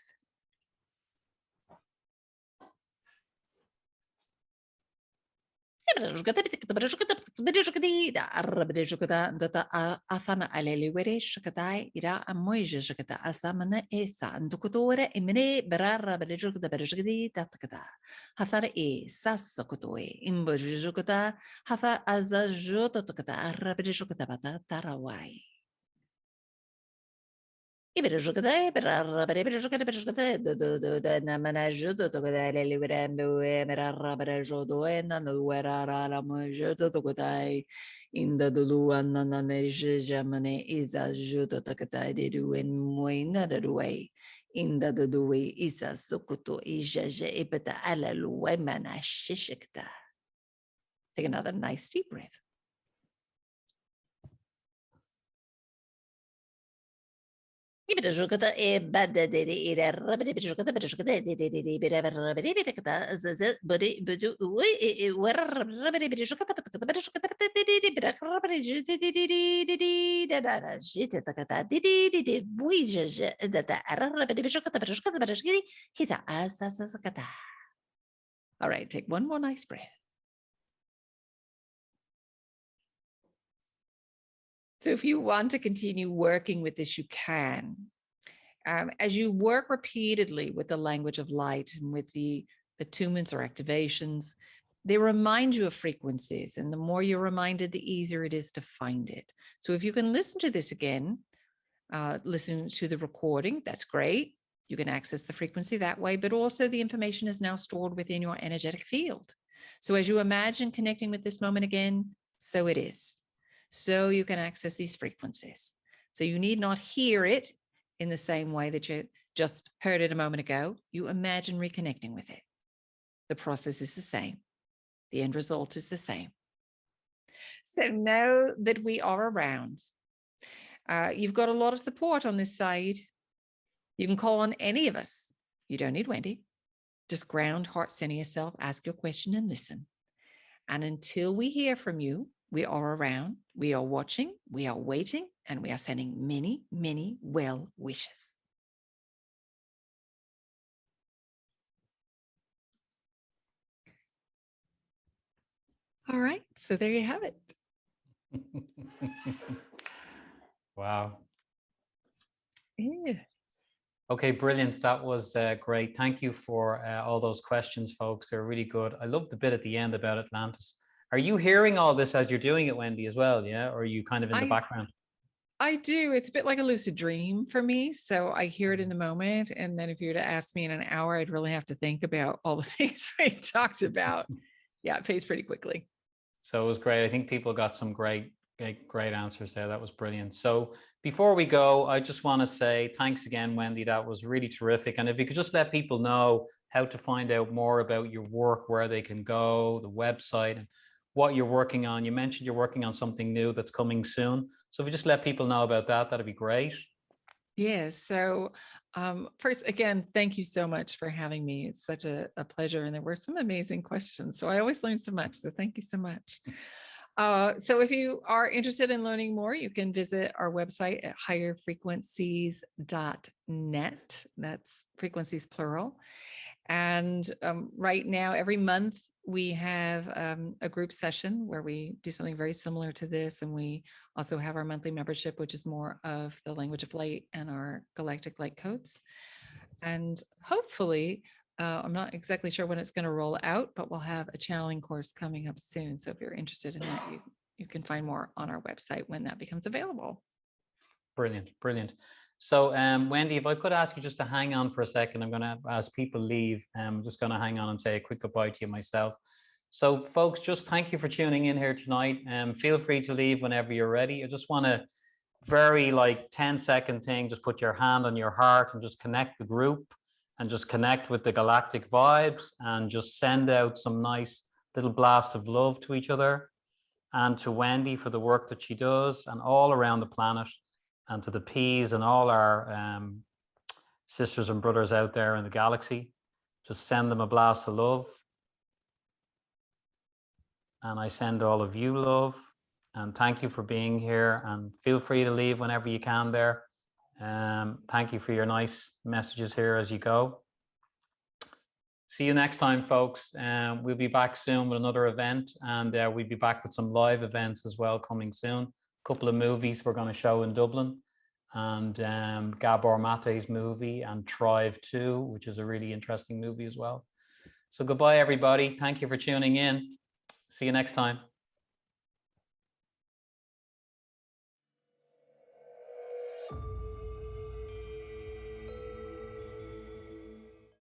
B: Afana aleli were shakatai ira amoija shakata asamana esa ndukutore imene barara barajukata barajukati tatakata hathara e sasakotoe imbojukata hatha azajota takata arabijukata bata tarawai. Ibirujukata barara barajukata barajukata the namanajuto to the liberando emerara barajodo and nuera la mojoto to gotai in the dulu and naneja jamane is a juto takata de do in moina the way in the due is a sokoto ijaja ebata alalu wemana shishikta. Take another nice deep breath. Ibirujukata e bad de ira rabbi bijukata bijukata de bira rabbi bikata zaz body budu where rabbi bijukata bijukata bira rabbi da jita takata di buija da rabbi bijukata bijukata bijukati hita asasakata. All right, take one more nice breath. So if you want to continue working with this, you can. As you work repeatedly with the language of light and with the attunements or activations, they remind you of frequencies. And the more you're reminded, the easier it is to find it. So if you can listen to this again, listen to the recording, that's great. You can access the frequency that way, but also the information is now stored within your energetic field. So as you imagine connecting with this moment again, so it is. So you can access these frequencies. So you need not hear it in the same way that you just heard it a moment ago. You imagine reconnecting with it. The process is the same. The end result is the same. So know that we are around. You've got a lot of support on this side. You can call on any of us. You don't need Wendy. Just ground, heart center yourself, ask your question and listen. And until we hear from you, we are around, we are watching, we are waiting, and we are sending many, many well wishes. All right, so there you have it.
A: Wow.
B: Yeah.
A: Okay, brilliant. That was great. Thank you for all those questions, folks. They're really good. I love the bit at the end about Atlantis. Are you hearing all this as you're doing it, Wendy, as well? Yeah, or are you kind of in the background?
B: I do. It's a bit like a lucid dream for me. So I hear it in the moment. And then if you were to ask me in an hour, I'd really have to think about all the things we talked about. Yeah, it fades pretty quickly.
A: So it was great. I think people got some great answers there. That was brilliant. So before we go, I just want to say thanks again, Wendy. That was really terrific. And if you could just let people know how to find out more about your work, where they can go, the website, and what you're working on. You mentioned you're working on something new that's coming soon. So if you just let people know about that, that'd be great.
B: Yes. So first, again, thank you so much for having me. It's such a pleasure. And there were some amazing questions. So I always learn so much. So thank you so much. So if you are interested in learning more, you can visit our website at higherfrequencies.net. That's frequencies plural. And right now, every month, we have a group session where we do something very similar to this. And we also have our monthly membership, which is more of the language of light and our galactic light codes. And hopefully, I'm not exactly sure when it's going to roll out, but we'll have a channeling course coming up soon. So if you're interested in that, you can find more on our website when that becomes available.
A: Brilliant, brilliant. So Wendy, if I could ask you just to hang on for a second, I'm going to, as people leave, I'm just going to hang on and say a quick goodbye to you myself. So folks, just thank you for tuning in here tonight. Feel free to leave whenever you're ready. I just want to very 10-second thing, just put your hand on your heart and just connect the group and just connect with the galactic vibes and just send out some nice little blast of love to each other and to Wendy for the work that she does and all around the planet, and to the P's and all our sisters and brothers out there in the galaxy. Just send them a blast of love. And I send all of you love. And thank you for being here. And feel free to leave whenever you can there. Thank you for your nice messages here as you go. See you next time, folks. We'll be back soon with another event. And we'll be back with some live events as well coming soon. Couple of movies we're going to show in Dublin, and Gabor Mate's movie, and Thrive 2, which is a really interesting movie as well. So goodbye, everybody. Thank you for tuning in. See you next time.